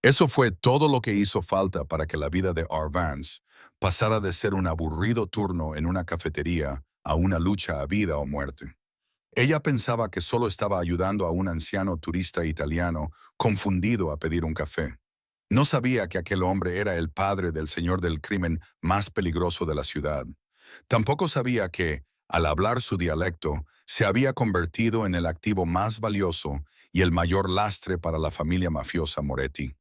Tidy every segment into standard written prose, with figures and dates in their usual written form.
Eso fue todo lo que hizo falta para que la vida de R. Vance pasara de ser un aburrido turno en una cafetería a una lucha a vida o muerte. Ella pensaba que solo estaba ayudando a un anciano turista italiano confundido a pedir un café. No sabía que aquel hombre era el padre del señor del crimen más peligroso de la ciudad. Tampoco sabía que, al hablar su dialecto, se había convertido en el activo más valioso y el mayor lastre para la familia mafiosa Moretti.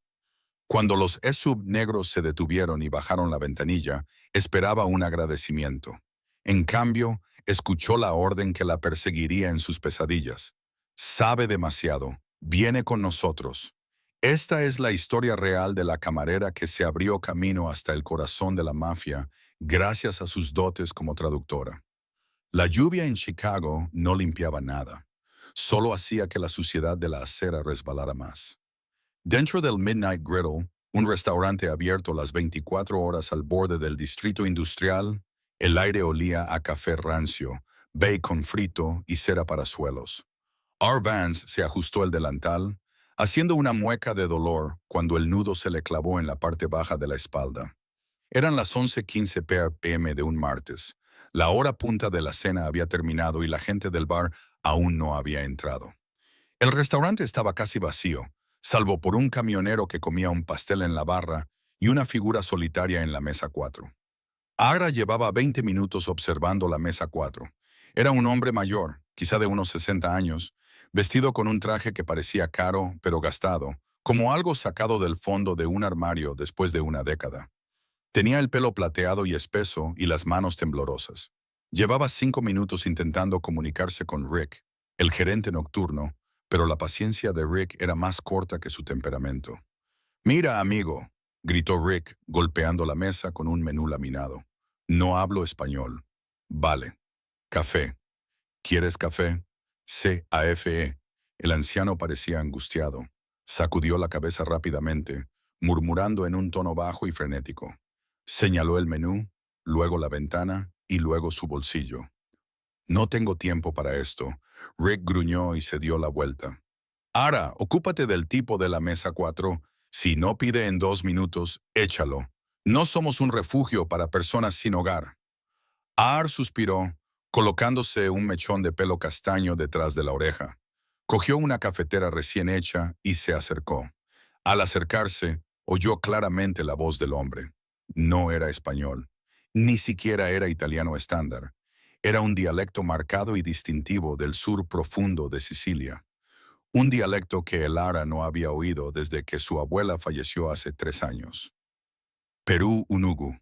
Cuando los SUV negros se detuvieron y bajaron la ventanilla, esperaba un agradecimiento. En cambio, escuchó la orden que la perseguiría en sus pesadillas. Sabe demasiado. Viene con nosotros. Esta es la historia real de la camarera que se abrió camino hasta el corazón de la mafia gracias a sus dotes como traductora. La lluvia en Chicago no limpiaba nada. Solo hacía que la suciedad de la acera resbalara más. Dentro del Midnight Griddle, un restaurante abierto las 24 horas al borde del distrito industrial, el aire olía a café rancio, bacon frito y cera para suelos. R. Vance se ajustó el delantal, haciendo una mueca de dolor cuando el nudo se le clavó en la parte baja de la espalda. Eran las 11:15 p.m. de un martes. La hora punta de la cena había terminado y la gente del bar aún no había entrado. El restaurante estaba casi vacío, salvo por un camionero que comía un pastel en la barra y una figura solitaria en la mesa 4. Agra llevaba 20 minutos observando la mesa 4. Era un hombre mayor, quizá de unos 60 años, vestido con un traje que parecía caro pero gastado, como algo sacado del fondo de un armario después de una década. Tenía el pelo plateado y espeso y las manos temblorosas. Llevaba 5 minutos intentando comunicarse con Rick, el gerente nocturno, pero la paciencia de Rick era más corta que su temperamento. «Mira, amigo», gritó Rick, golpeando la mesa con un menú laminado. «No hablo español». «Vale. Café. ¿Quieres café?» «C-A-F-E». El anciano parecía angustiado. Sacudió la cabeza rápidamente, murmurando en un tono bajo y frenético. Señaló el menú, luego la ventana y luego su bolsillo. «No tengo tiempo para esto». Rick gruñó y se dio la vuelta. «Ara, ocúpate del tipo de la mesa 4. Si no pide en 2 minutos, échalo. No somos un refugio para personas sin hogar». Ar suspiró, colocándose un mechón de pelo castaño detrás de la oreja. Cogió una cafetera recién hecha y se acercó. Al acercarse, oyó claramente la voz del hombre. No era español. Ni siquiera era italiano estándar. Era un dialecto marcado y distintivo del sur profundo de Sicilia. Un dialecto que el Ara no había oído desde que su abuela falleció hace 3 años. Perú Unugu.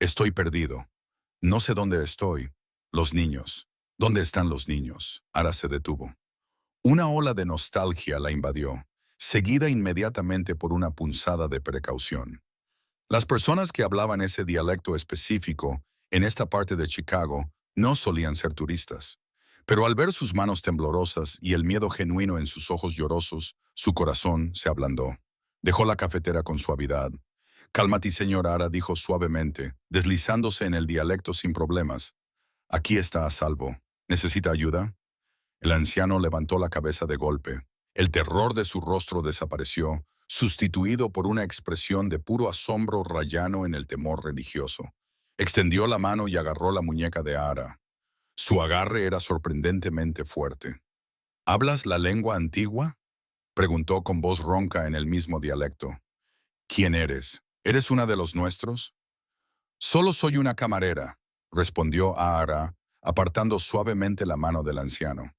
Estoy perdido. No sé dónde estoy. Los niños. ¿Dónde están los niños? Ara se detuvo. Una ola de nostalgia la invadió, seguida inmediatamente por una punzada de precaución. Las personas que hablaban ese dialecto específico en esta parte de Chicago no solían ser turistas. Pero al ver sus manos temblorosas y el miedo genuino en sus ojos llorosos, su corazón se ablandó. Dejó la cafetera con suavidad. «Cálmate, señor Ara», dijo suavemente, deslizándose en el dialecto sin problemas. «Aquí está a salvo. ¿Necesita ayuda?» El anciano levantó la cabeza de golpe. El terror de su rostro desapareció, sustituido por una expresión de puro asombro rayano en el temor religioso. Extendió la mano y agarró la muñeca de Ara. Su agarre era sorprendentemente fuerte. «¿Hablas la lengua antigua?», preguntó con voz ronca en el mismo dialecto. «¿Quién eres? ¿Eres una de los nuestros?» «Solo soy una camarera», respondió Ara, apartando suavemente la mano del anciano.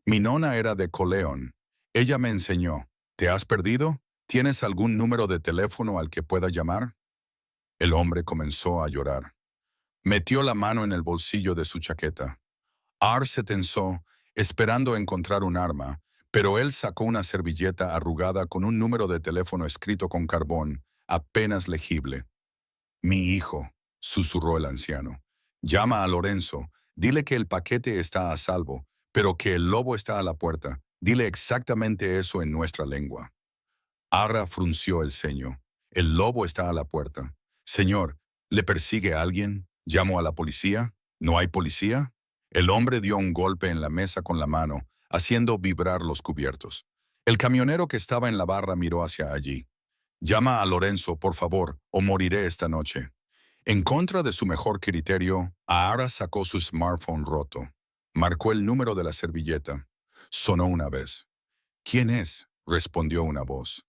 «Mi nona era de Coleón. Ella me enseñó. ¿Te has perdido? ¿Tienes algún número de teléfono al que pueda llamar?» El hombre comenzó a llorar. Metió la mano en el bolsillo de su chaqueta. Ar se tensó, esperando encontrar un arma, pero él sacó una servilleta arrugada con un número de teléfono escrito con carbón, apenas legible. «Mi hijo», susurró el anciano. «Llama a Lorenzo. Dile que el paquete está a salvo, pero que el lobo está a la puerta. Dile exactamente eso en nuestra lengua». Arra frunció el ceño. «El lobo está a la puerta. Señor, ¿le persigue alguien? ¿Llamo a la policía? ¿No hay policía?» El hombre dio un golpe en la mesa con la mano, haciendo vibrar los cubiertos. El camionero que estaba en la barra miró hacia allí. Llama a Lorenzo, por favor, o moriré esta noche. En contra de su mejor criterio, Ahara sacó su smartphone roto. Marcó el número de la servilleta. Sonó una vez. ¿Quién es?, respondió una voz.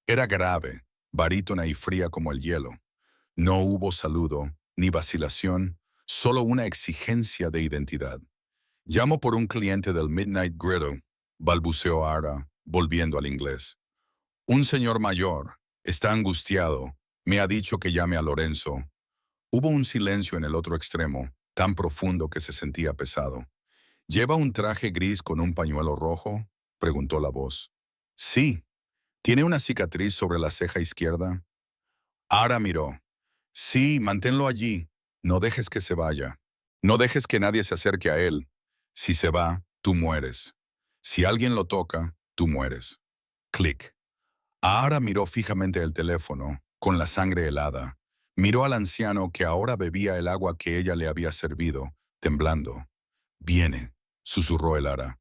Era grave, barítona y fría como el hielo. No hubo saludo, ni vacilación, solo una exigencia de identidad. Llamo por un cliente del Midnight Griddle, balbuceó Ahara, volviendo al inglés. Un señor mayor, está angustiado, me ha dicho que llame a Lorenzo. Hubo un silencio en el otro extremo, tan profundo que se sentía pesado. ¿Lleva un traje gris con un pañuelo rojo?, preguntó la voz. Sí. ¿Tiene una cicatriz sobre la ceja izquierda? Ahara miró. Sí, manténlo allí. No dejes que se vaya. No dejes que nadie se acerque a él. Si se va, tú mueres. Si alguien lo toca, tú mueres. Clic. Ahara miró fijamente el teléfono, con la sangre helada. Miró al anciano que ahora bebía el agua que ella le había servido, temblando. Viene, susurró el Ara.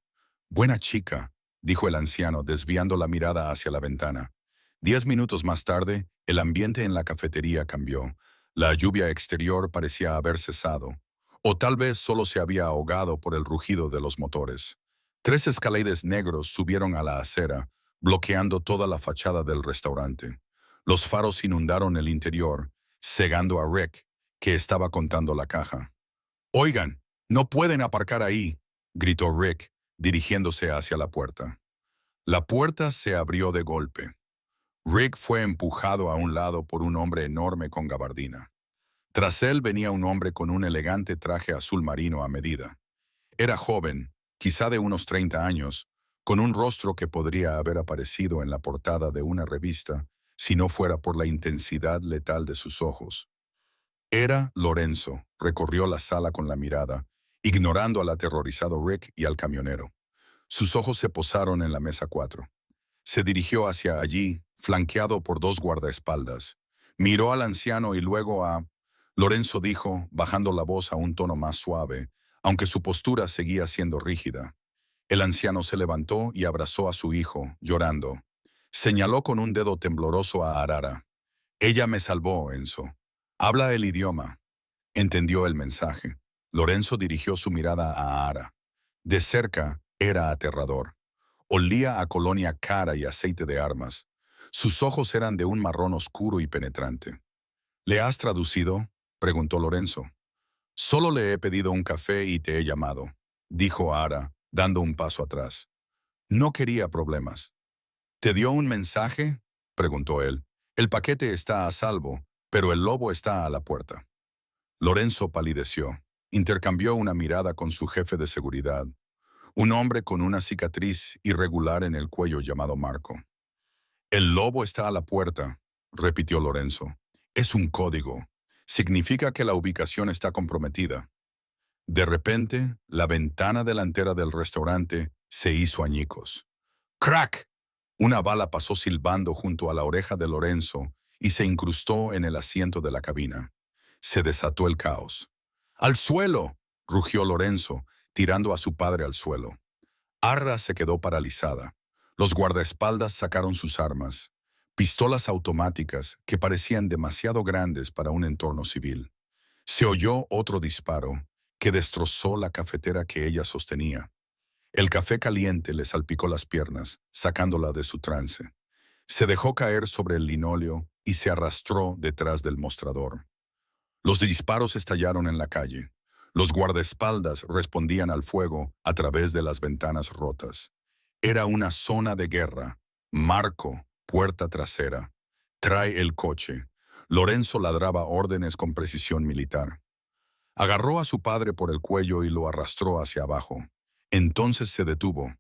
Buena chica, dijo el anciano, desviando la mirada hacia la ventana. 10 minutos más tarde, el ambiente en la cafetería cambió. La lluvia exterior parecía haber cesado, o tal vez solo se había ahogado por el rugido de los motores. 3 escaleras negros subieron a la acera, bloqueando toda la fachada del restaurante. Los faros inundaron el interior, cegando a Rick, que estaba contando la caja. Oigan, no pueden aparcar ahí, gritó Rick, dirigiéndose hacia la puerta. La puerta se abrió de golpe. Rick fue empujado a un lado por un hombre enorme con gabardina. Tras él venía un hombre con un elegante traje azul marino a medida. Era joven, quizá de unos 30 años, con un rostro que podría haber aparecido en la portada de una revista si no fuera por la intensidad letal de sus ojos. Era Lorenzo, recorrió la sala con la mirada, ignorando al aterrorizado Rick y al camionero. Sus ojos se posaron en la mesa 4. Se dirigió hacia allí, flanqueado por 2 guardaespaldas. Miró al anciano y luego a... Lorenzo dijo, bajando la voz a un tono más suave, aunque su postura seguía siendo rígida. El anciano se levantó y abrazó a su hijo, llorando. Señaló con un dedo tembloroso a Ahara. Ella me salvó, Enzo. Habla el idioma. Entendió el mensaje. Lorenzo dirigió su mirada a Ahara. De cerca, era aterrador. Olía a colonia cara y aceite de armas. Sus ojos eran de un marrón oscuro y penetrante. ¿Le has traducido?, preguntó Lorenzo. Solo le he pedido un café y te he llamado, dijo Ahara, dando un paso atrás. No quería problemas. ¿Te dio un mensaje?, preguntó él. El paquete está a salvo, pero el lobo está a la puerta. Lorenzo palideció. Intercambió una mirada con su jefe de seguridad, un hombre con una cicatriz irregular en el cuello llamado Marco. El lobo está a la puerta, repitió Lorenzo. Es un código. Significa que la ubicación está comprometida. De repente, la ventana delantera del restaurante se hizo añicos. ¡Crack! Una bala pasó silbando junto a la oreja de Lorenzo y se incrustó en el asiento de la cabina. Se desató el caos. ¡Al suelo!, rugió Lorenzo, tirando a su padre al suelo. Ahara se quedó paralizada. Los guardaespaldas sacaron sus armas, pistolas automáticas que parecían demasiado grandes para un entorno civil. Se oyó otro disparo que destrozó la cafetera que ella sostenía. El café caliente le salpicó las piernas, sacándola de su trance. Se dejó caer sobre el linóleo y se arrastró detrás del mostrador. Los disparos estallaron en la calle. Los guardaespaldas respondían al fuego a través de las ventanas rotas. Era una zona de guerra. Marco, puerta trasera. Trae el coche. Lorenzo ladraba órdenes con precisión militar. Agarró a su padre por el cuello y lo arrastró hacia abajo. Entonces se detuvo.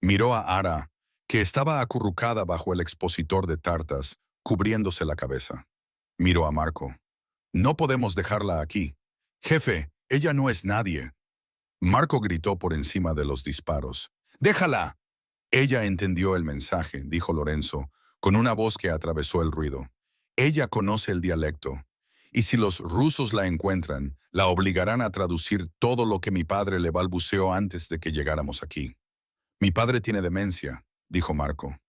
Miró a Ahara, que estaba acurrucada bajo el expositor de tartas, cubriéndose la cabeza. Miró a Marco. No podemos dejarla aquí. Jefe, ella no es nadie. Marco gritó por encima de los disparos. ¡Déjala! Ella entendió el mensaje, dijo Lorenzo, con una voz que atravesó el ruido. Ella conoce el dialecto. Y si los rusos la encuentran, la obligarán a traducir todo lo que mi padre le balbuceó antes de que llegáramos aquí. Mi padre tiene demencia, dijo Marco.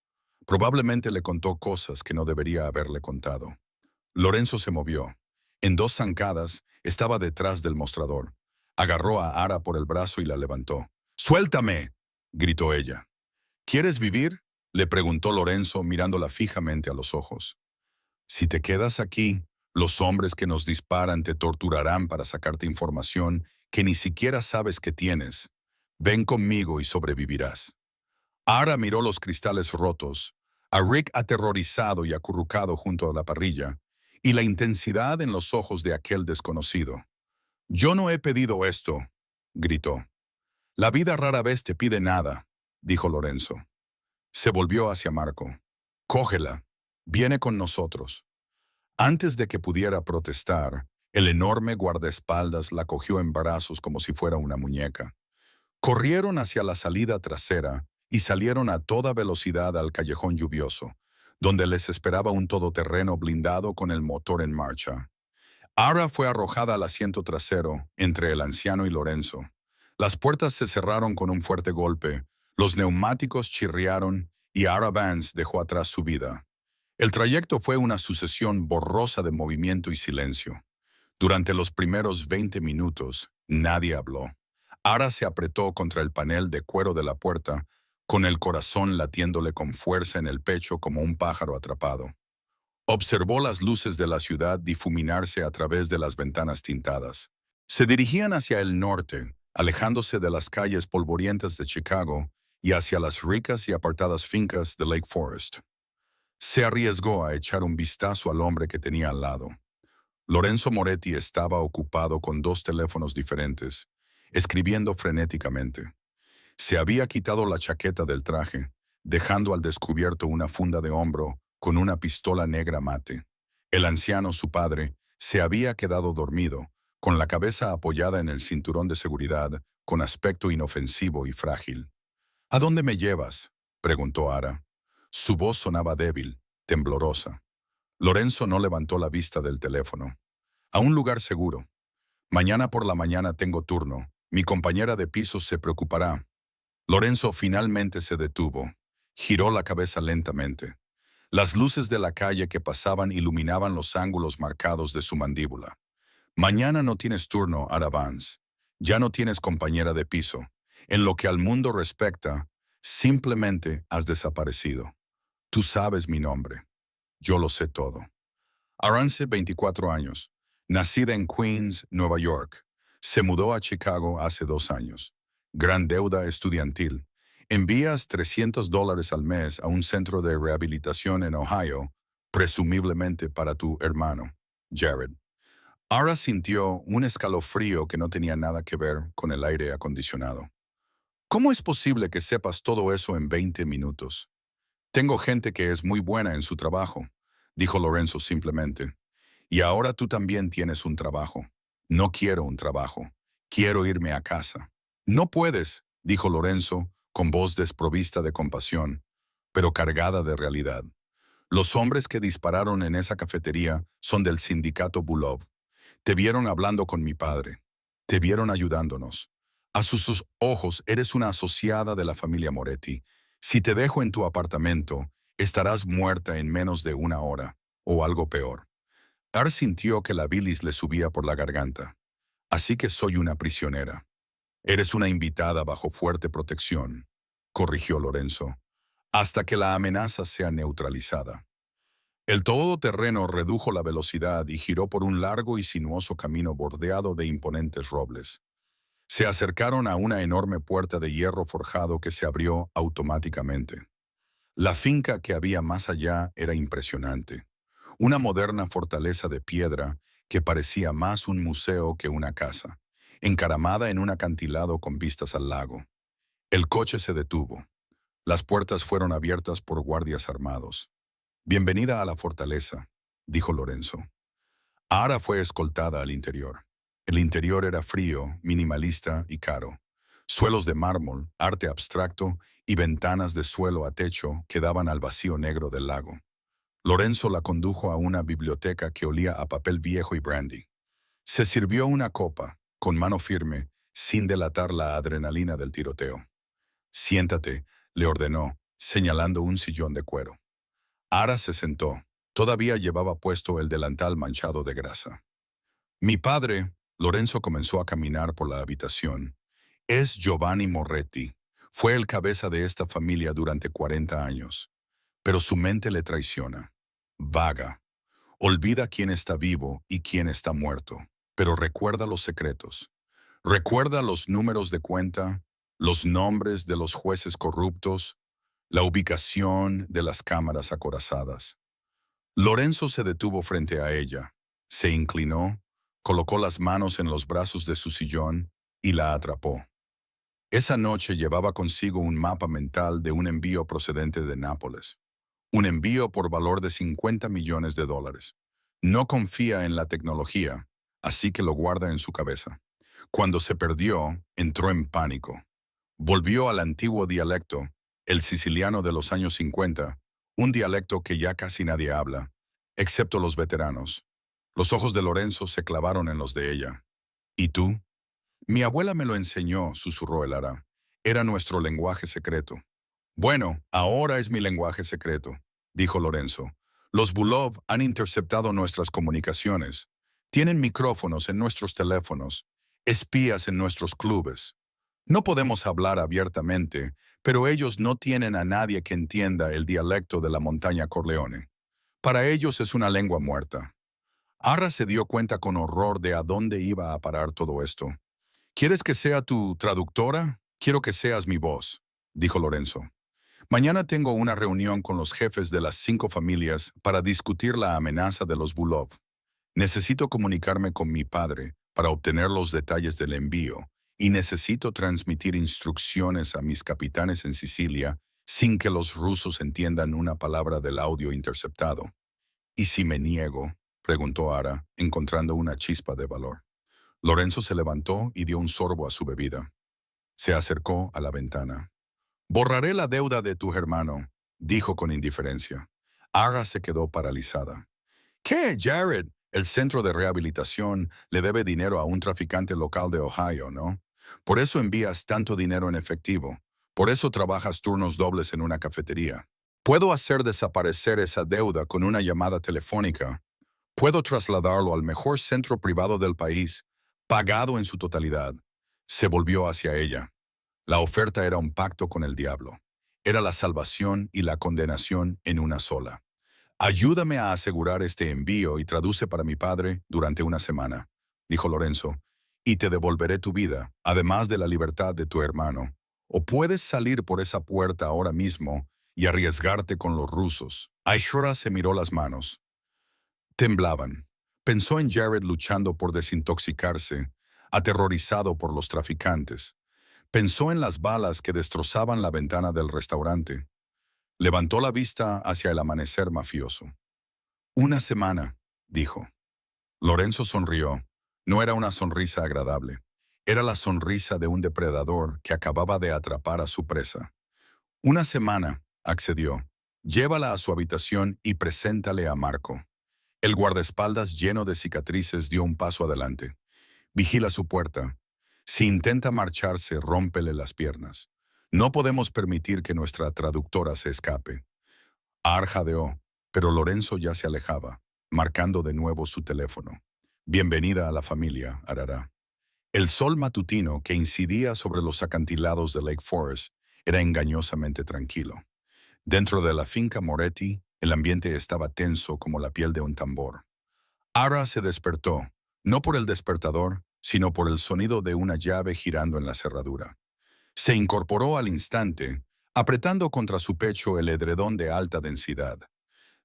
Probablemente le contó cosas que no debería haberle contado. Lorenzo se movió. En dos zancadas estaba detrás del mostrador. Agarró a Ara por el brazo y la levantó. ¡Suéltame!, gritó ella. ¿Quieres vivir?, le preguntó Lorenzo mirándola fijamente a los ojos. Si te quedas aquí, los hombres que nos disparan te torturarán para sacarte información que ni siquiera sabes que tienes. Ven conmigo y sobrevivirás. Ara miró los cristales rotos, a Rick aterrorizado y acurrucado junto a la parrilla, y la intensidad en los ojos de aquel desconocido. «Yo no he pedido esto», gritó. «La vida rara vez te pide nada», dijo Lorenzo. Se volvió hacia Marco. «Cógela. Viene con nosotros». Antes de que pudiera protestar, el enorme guardaespaldas la cogió en brazos como si fuera una muñeca. Corrieron hacia la salida trasera y salieron a toda velocidad al callejón lluvioso, donde les esperaba un todoterreno blindado con el motor en marcha. Ara fue arrojada al asiento trasero, entre el anciano y Lorenzo. Las puertas se cerraron con un fuerte golpe, los neumáticos chirriaron y Ara Vance dejó atrás su vida. El trayecto fue una sucesión borrosa de movimiento y silencio. Durante los primeros 20 minutos, nadie habló. Ara se apretó contra el panel de cuero de la puerta, con el corazón latiéndole con fuerza en el pecho como un pájaro atrapado. Observó las luces de la ciudad difuminarse a través de las ventanas tintadas. Se dirigían hacia el norte, alejándose de las calles polvorientas de Chicago y hacia las ricas y apartadas fincas de Lake Forest. Se arriesgó a echar un vistazo al hombre que tenía al lado. Lorenzo Moretti estaba ocupado con dos teléfonos diferentes, escribiendo frenéticamente. Se había quitado la chaqueta del traje, dejando al descubierto una funda de hombro con una pistola negra mate. El anciano, su padre, se había quedado dormido, con la cabeza apoyada en el cinturón de seguridad, con aspecto inofensivo y frágil. «¿A dónde me llevas?», preguntó Ara. Su voz sonaba débil, temblorosa. Lorenzo no levantó la vista del teléfono. «A un lugar seguro. Mañana por la mañana tengo turno. Mi compañera de piso se preocupará». Lorenzo finalmente se detuvo. Giró la cabeza lentamente. Las luces de la calle que pasaban iluminaban los ángulos marcados de su mandíbula. «Mañana no tienes turno, Ara Vance. Ya no tienes compañera de piso. En lo que al mundo respecta, simplemente has desaparecido. Tú sabes mi nombre. Yo lo sé todo». Arance, 24 años. Nacida en Queens, Nueva York. Se mudó a Chicago hace 2 años. Gran deuda estudiantil. Envías $300 al mes a un centro de rehabilitación en Ohio, presumiblemente para tu hermano, Jared. Ara sintió un escalofrío que no tenía nada que ver con el aire acondicionado. «¿Cómo es posible que sepas todo eso en 20 minutos? Tengo gente que es muy buena en su trabajo», dijo Lorenzo simplemente. «Y ahora tú también tienes un trabajo». «No quiero un trabajo. Quiero irme a casa». «No puedes», dijo Lorenzo, con voz desprovista de compasión, pero cargada de realidad. «Los hombres que dispararon en esa cafetería son del sindicato Bulov. Te vieron hablando con mi padre. Te vieron ayudándonos. A sus ojos eres una asociada de la familia Moretti. Si te dejo en tu apartamento, estarás muerta en menos de 1 hora, o algo peor». Ar sintió que la bilis le subía por la garganta. «Así que soy una prisionera». «Eres una invitada bajo fuerte protección», corrigió Lorenzo, «hasta que la amenaza sea neutralizada». El todoterreno redujo la velocidad y giró por un largo y sinuoso camino bordeado de imponentes robles. Se acercaron a una enorme puerta de hierro forjado que se abrió automáticamente. La finca que había más allá era impresionante. Una moderna fortaleza de piedra que parecía más un museo que una casa, encaramada en un acantilado con vistas al lago. El coche se detuvo. Las puertas fueron abiertas por guardias armados. «Bienvenida a la fortaleza», dijo Lorenzo. Ara fue escoltada al interior. El interior era frío, minimalista y caro. Suelos de mármol, arte abstracto y ventanas de suelo a techo que daban al vacío negro del lago. Lorenzo la condujo a una biblioteca que olía a papel viejo y brandy. Se sirvió una copa, con mano firme, sin delatar la adrenalina del tiroteo. «Siéntate», le ordenó, señalando un sillón de cuero. Ara se sentó. Todavía llevaba puesto el delantal manchado de grasa. Mi padre, Lorenzo comenzó a caminar por la habitación. Es Giovanni Moretti. Fue el cabeza de esta familia durante 40 años. Pero su mente le traiciona. Vaga. Olvida quién está vivo y quién está muerto. Pero recuerda los secretos. Recuerda los números de cuenta, los nombres de los jueces corruptos, la ubicación de las cámaras acorazadas. Lorenzo se detuvo frente a ella, se inclinó, colocó las manos en los brazos de su sillón y la atrapó. Esa noche llevaba consigo un mapa mental de un envío procedente de Nápoles. Un envío por valor de 50 millones de dólares. No confía en la tecnología, así que lo guarda en su cabeza. Cuando se perdió, entró en pánico. Volvió al antiguo dialecto, el siciliano de los años 50, un dialecto que ya casi nadie habla, excepto los veteranos. Los ojos de Lorenzo se clavaron en los de ella. ¿Y tú? Mi abuela me lo enseñó, susurró el Ara. Era nuestro lenguaje secreto. Bueno, ahora es mi lenguaje secreto, dijo Lorenzo. Los Bulov han interceptado nuestras comunicaciones. Tienen micrófonos en nuestros teléfonos, espías en nuestros clubes. No podemos hablar abiertamente, pero ellos no tienen a nadie que entienda el dialecto de la montaña Corleone. Para ellos es una lengua muerta. Arra se dio cuenta con horror de a dónde iba a parar todo esto. ¿Quieres que sea tu traductora? Quiero que seas mi voz, dijo Lorenzo. Mañana tengo una reunión con los jefes de las 5 familias para discutir la amenaza de los Bulov. Necesito comunicarme con mi padre para obtener los detalles del envío y necesito transmitir instrucciones a mis capitanes en Sicilia sin que los rusos entiendan una palabra del audio interceptado. ¿Y si me niego?, preguntó Ara, encontrando una chispa de valor. Lorenzo se levantó y dio un sorbo a su bebida. Se acercó a la ventana. «Borraré la deuda de tu hermano», dijo con indiferencia. Ara se quedó paralizada. «¿Qué, Jared? El centro de rehabilitación le debe dinero a un traficante local de Ohio, ¿no? Por eso envías tanto dinero en efectivo. Por eso trabajas turnos dobles en una cafetería. Puedo hacer desaparecer esa deuda con una llamada telefónica. Puedo trasladarlo al mejor centro privado del país, pagado en su totalidad». Se volvió hacia ella. La oferta era un pacto con el diablo. Era la salvación y la condenación en una sola. «Ayúdame a asegurar este envío y traduce para mi padre durante una semana», dijo Lorenzo, «y te devolveré tu vida, además de la libertad de tu hermano. O puedes salir por esa puerta ahora mismo y arriesgarte con los rusos». Aishora se miró las manos. Temblaban. Pensó en Jared luchando por desintoxicarse, aterrorizado por los traficantes. Pensó en las balas que destrozaban la ventana del restaurante. Levantó la vista hacia el amanecer mafioso. «Una semana», dijo. Lorenzo sonrió. No era una sonrisa agradable. Era la sonrisa de un depredador que acababa de atrapar a su presa. «Una semana», accedió. «Llévala a su habitación y preséntale a Marco». El guardaespaldas lleno de cicatrices dio un paso adelante. «Vigila su puerta. Si intenta marcharse, rómpele las piernas. No podemos permitir que nuestra traductora se escape». Ar jadeó, pero Lorenzo ya se alejaba, marcando de nuevo su teléfono. «Bienvenida a la familia, Arara». El sol matutino que incidía sobre los acantilados de Lake Forest era engañosamente tranquilo. Dentro de la finca Moretti, el ambiente estaba tenso como la piel de un tambor. Ara se despertó, no por el despertador, sino por el sonido de una llave girando en la cerradura. Se incorporó al instante, apretando contra su pecho el edredón de alta densidad.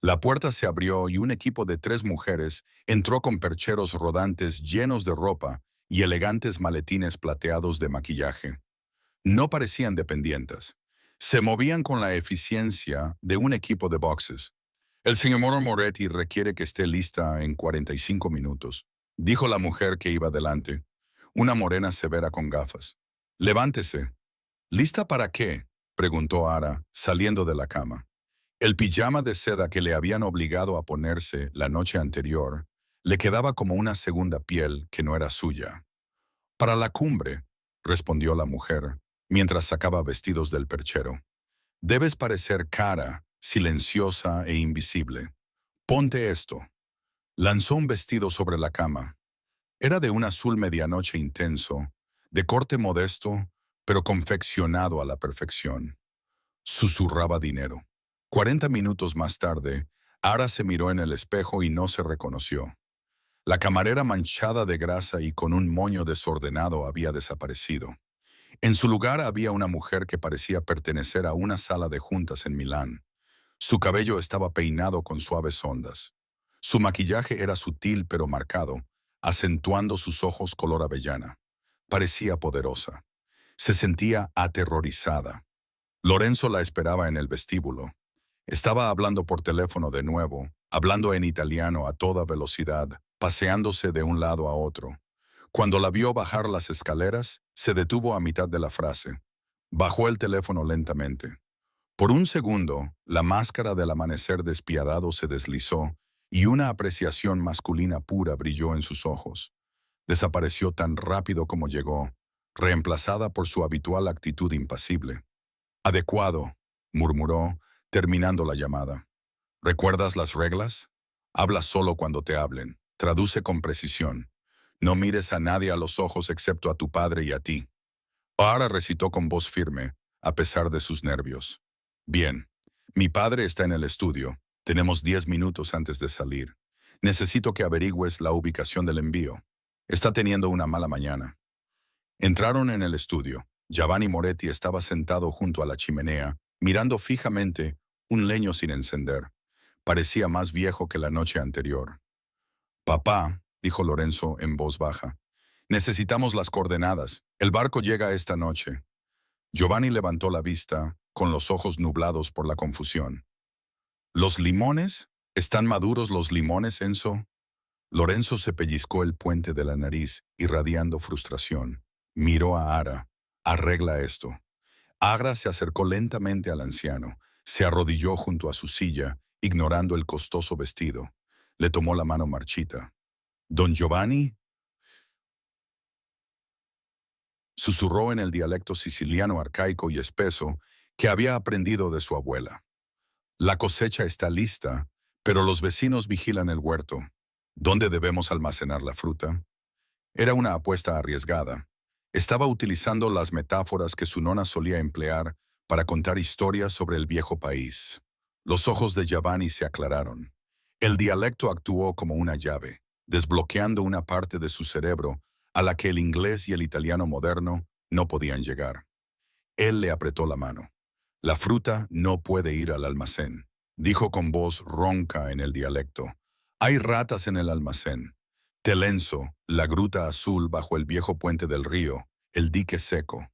La puerta se abrió y un equipo de 3 mujeres entró con percheros rodantes llenos de ropa y elegantes maletines plateados de maquillaje. No parecían dependientes. Se movían con la eficiencia de un equipo de boxes. «El señor Moretti requiere que esté lista en 45 minutos», dijo la mujer que iba delante, una morena severa con gafas. «Levántese». «¿Lista para qué?», preguntó Ara, saliendo de la cama. El pijama de seda que le habían obligado a ponerse la noche anterior le quedaba como una segunda piel que no era suya. «Para la cumbre», respondió la mujer, mientras sacaba vestidos del perchero. Debes parecer cara, silenciosa e invisible. Ponte esto. Lanzó un vestido sobre la cama. Era de un azul medianoche intenso, de corte modesto, pero confeccionado a la perfección. Susurraba dinero. 40 minutos más tarde, Ara se miró en el espejo y no se reconoció. La camarera manchada de grasa y con un moño desordenado había desaparecido. En su lugar había una mujer que parecía pertenecer a una sala de juntas en Milán. Su cabello estaba peinado con suaves ondas. Su maquillaje era sutil pero marcado, acentuando sus ojos color avellana. Parecía poderosa. Se sentía aterrorizada. Lorenzo la esperaba en el vestíbulo. Estaba hablando por teléfono de nuevo, hablando en italiano a toda velocidad, paseándose de un lado a otro. Cuando la vio bajar las escaleras, se detuvo a mitad de la frase. Bajó el teléfono lentamente. Por un segundo, la máscara del amanecer despiadado se deslizó y una apreciación masculina pura brilló en sus ojos. Desapareció tan rápido como llegó, reemplazada por su habitual actitud impasible. Adecuado, murmuró, terminando la llamada. ¿Recuerdas las reglas? Habla solo cuando te hablen. Traduce con precisión. No mires a nadie a los ojos excepto a tu padre y a ti. Ara recitó con voz firme, a pesar de sus nervios. Bien. Mi padre está en el estudio. Tenemos 10 minutos antes de salir. Necesito que averigües la ubicación del envío. Está teniendo una mala mañana. Entraron en el estudio. Giovanni Moretti estaba sentado junto a la chimenea, mirando fijamente un leño sin encender. Parecía más viejo que la noche anterior. Papá, dijo Lorenzo en voz baja, necesitamos las coordenadas. El barco llega esta noche. Giovanni levantó la vista, con los ojos nublados por la confusión. ¿Los limones? ¿Están maduros los limones, Enzo? Lorenzo se pellizcó el puente de la nariz, irradiando frustración. Miró a Ara. Arregla esto. Agra se acercó lentamente al anciano. Se arrodilló junto a su silla, ignorando el costoso vestido. Le tomó la mano marchita. «¿Don Giovanni?» Susurró en el dialecto siciliano arcaico y espeso que había aprendido de su abuela. «La cosecha está lista, pero los vecinos vigilan el huerto. ¿Dónde debemos almacenar la fruta?» Era una apuesta arriesgada. Estaba utilizando las metáforas que su nona solía emplear para contar historias sobre el viejo país. Los ojos de Giovanni se aclararon. El dialecto actuó como una llave, desbloqueando una parte de su cerebro a la que el inglés y el italiano moderno no podían llegar. Él le apretó la mano. «La fruta no puede ir al almacén», dijo con voz ronca en el dialecto. «Hay ratas en el almacén. Telenzo, la gruta azul bajo el viejo puente del río, el dique seco».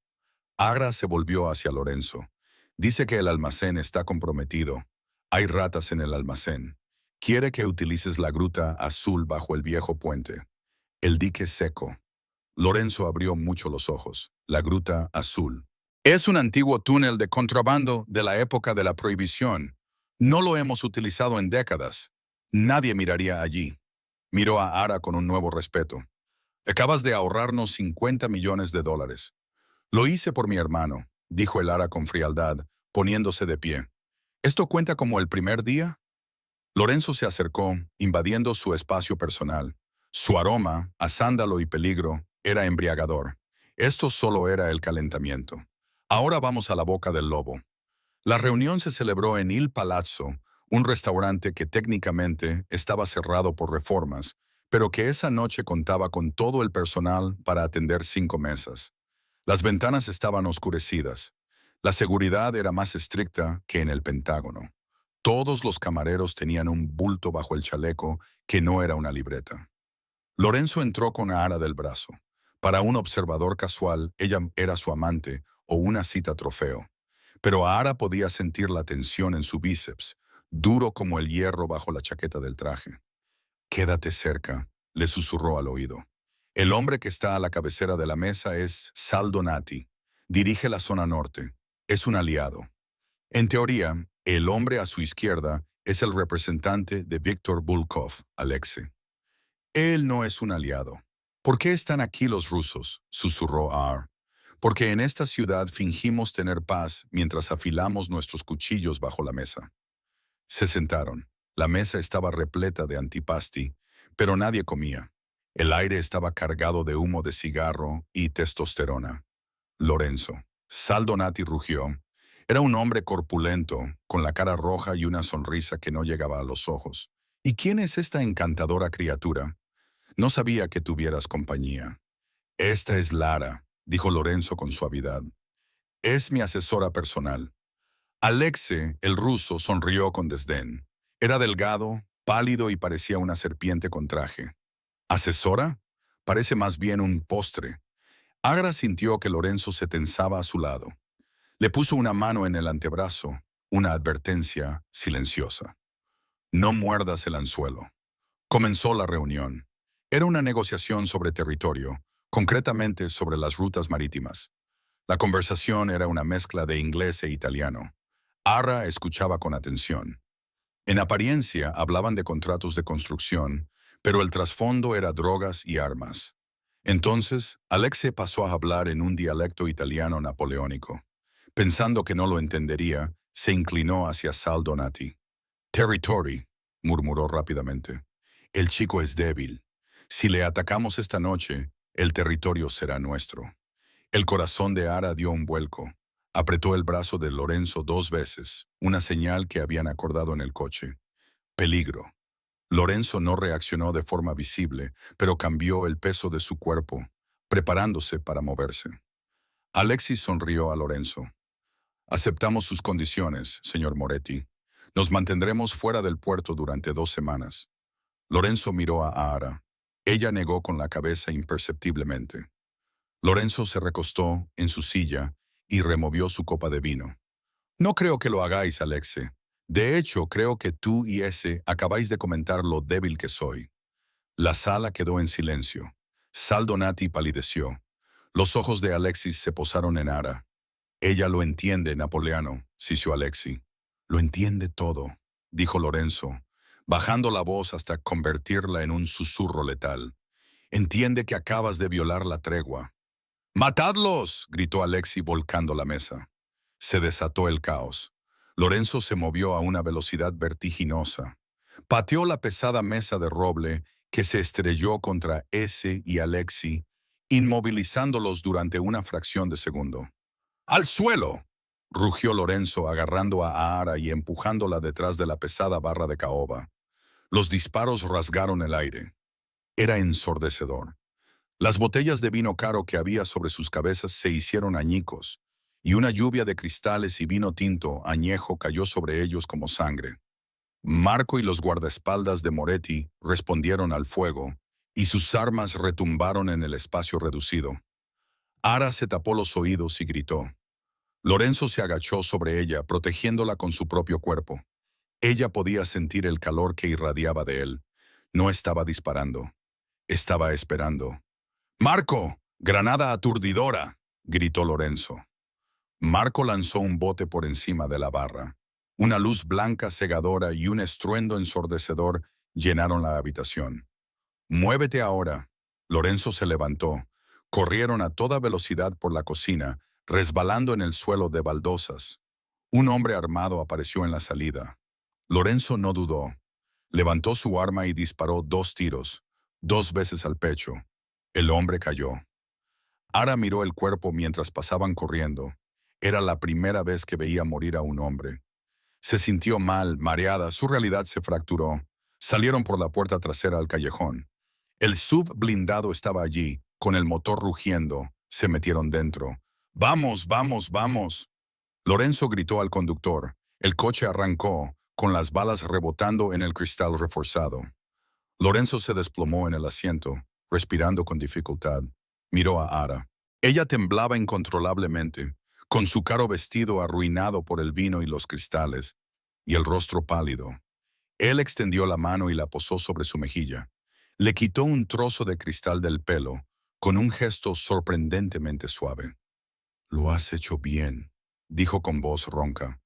Agra se volvió hacia Lorenzo. «Dice que el almacén está comprometido. Hay ratas en el almacén. Quiere que utilices la gruta azul bajo el viejo puente. El dique seco». Lorenzo abrió mucho los ojos. La gruta azul. «Es un antiguo túnel de contrabando de la época de la prohibición. No lo hemos utilizado en décadas. Nadie miraría allí». Miró a Ara con un nuevo respeto. «Acabas de ahorrarnos 50 millones de dólares». «Lo hice por mi hermano», dijo el Ara con frialdad, poniéndose de pie. «¿Esto cuenta como el primer día?» Lorenzo se acercó, invadiendo su espacio personal. Su aroma, a sándalo y peligro, era embriagador. Esto solo era el calentamiento. «Ahora vamos a la boca del lobo». La reunión se celebró en Il Palazzo, un restaurante que técnicamente estaba cerrado por reformas, pero que esa noche contaba con todo el personal para atender 5 mesas. Las ventanas estaban oscurecidas. La seguridad era más estricta que en el Pentágono. Todos los camareros tenían un bulto bajo el chaleco que no era una libreta. Lorenzo entró con Ara del brazo. Para un observador casual, ella era su amante o una cita trofeo. Pero Ara podía sentir la tensión en su bíceps, duro como el hierro bajo la chaqueta del traje. «Quédate cerca», le susurró al oído. «El hombre que está a la cabecera de la mesa es Sal Donati. Dirige la zona norte. Es un aliado. En teoría, el hombre a su izquierda es el representante de Víctor Bulkov, Alexei. Él no es un aliado». «¿Por qué están aquí los rusos?», susurró Ar. porque en esta ciudad fingimos tener paz mientras afilamos nuestros cuchillos bajo la mesa. Se sentaron. La mesa estaba repleta de antipasti, pero nadie comía. El aire estaba cargado de humo de cigarro y testosterona. Lorenzo. Saldonati rugió. Era un hombre corpulento, con la cara roja y una sonrisa que no llegaba a los ojos. ¿Y quién es esta encantadora criatura? No sabía que tuvieras compañía. Esta es Lara, dijo Lorenzo con suavidad. Es mi asesora personal. Alexe, el ruso, sonrió con desdén. Era delgado, pálido y parecía una serpiente con traje. ¿Asesora? Parece más bien un postre. Agra sintió que Lorenzo se tensaba a su lado. Le puso una mano en el antebrazo, una advertencia silenciosa. No muerdas el anzuelo. Comenzó la reunión. Era una negociación sobre territorio, concretamente sobre las rutas marítimas. La conversación era una mezcla de inglés e italiano. Ara escuchaba con atención. En apariencia hablaban de contratos de construcción, pero el trasfondo era drogas y armas. Entonces, Alexe pasó a hablar en un dialecto italiano napoleónico. Pensando que no lo entendería, se inclinó hacia Sal Donati. «Territory», murmuró rápidamente. «El chico es débil. Si le atacamos esta noche, el territorio será nuestro». El corazón de Ara dio un vuelco. Apretó el brazo de Lorenzo 2 veces, una señal que habían acordado en el coche. Peligro. Lorenzo no reaccionó de forma visible, pero cambió el peso de su cuerpo, preparándose para moverse. Alexis sonrió a Lorenzo. «Aceptamos sus condiciones, señor Moretti. Nos mantendremos fuera del puerto durante 2 semanas». Lorenzo miró a Ara. Ella negó con la cabeza imperceptiblemente. Lorenzo se recostó en su silla y removió su copa de vino. «No creo que lo hagáis, Alexe. De hecho, creo que tú y ese acabáis de comentar lo débil que soy». La sala quedó en silencio. Sal Donati palideció. Los ojos de Alexis se posaron en Ara. «Ella lo entiende, Napoleano», sisió Alexi. «Lo entiende todo», dijo Lorenzo, bajando la voz hasta convertirla en un susurro letal. «Entiende que acabas de violar la tregua». «¡Matadlos!», gritó Alexi volcando la mesa. Se desató el caos. Lorenzo se movió a una velocidad vertiginosa. Pateó la pesada mesa de roble que se estrelló contra ese y Alexi, inmovilizándolos durante una fracción de segundo. «¡Al suelo!», rugió Lorenzo agarrando a Ara y empujándola detrás de la pesada barra de caoba. Los disparos rasgaron el aire. Era ensordecedor. Las botellas de vino caro que había sobre sus cabezas se hicieron añicos, y una lluvia de cristales y vino tinto añejo cayó sobre ellos como sangre. Marco y los guardaespaldas de Moretti respondieron al fuego, y sus armas retumbaron en el espacio reducido. Ara se tapó los oídos y gritó. Lorenzo se agachó sobre ella, protegiéndola con su propio cuerpo. Ella podía sentir el calor que irradiaba de él. No estaba disparando. Estaba esperando. «¡Marco! ¡Granada aturdidora!», gritó Lorenzo. Marco lanzó un bote por encima de la barra. Una luz blanca cegadora y un estruendo ensordecedor llenaron la habitación. «Muévete ahora». Lorenzo se levantó. Corrieron a toda velocidad por la cocina, resbalando en el suelo de baldosas. Un hombre armado apareció en la salida. Lorenzo no dudó. Levantó su arma y disparó 2 tiros, 2 veces al pecho. El hombre cayó. Ara miró el cuerpo mientras pasaban corriendo. Era la primera vez que veía morir a un hombre. Se sintió mal, mareada, su realidad se fracturó. Salieron por la puerta trasera al callejón. El SUV blindado estaba allí, con el motor rugiendo. Se metieron dentro. «¡Vamos, vamos, vamos!». Lorenzo gritó al conductor. El coche arrancó, con las balas rebotando en el cristal reforzado. Lorenzo se desplomó en el asiento, respirando con dificultad. Miró a Ara. Ella temblaba incontrolablemente, con su caro vestido arruinado por el vino y los cristales, y el rostro pálido. Él extendió la mano y la posó sobre su mejilla. Le quitó un trozo de cristal del pelo, con un gesto sorprendentemente suave. «Lo has hecho bien», dijo con voz ronca.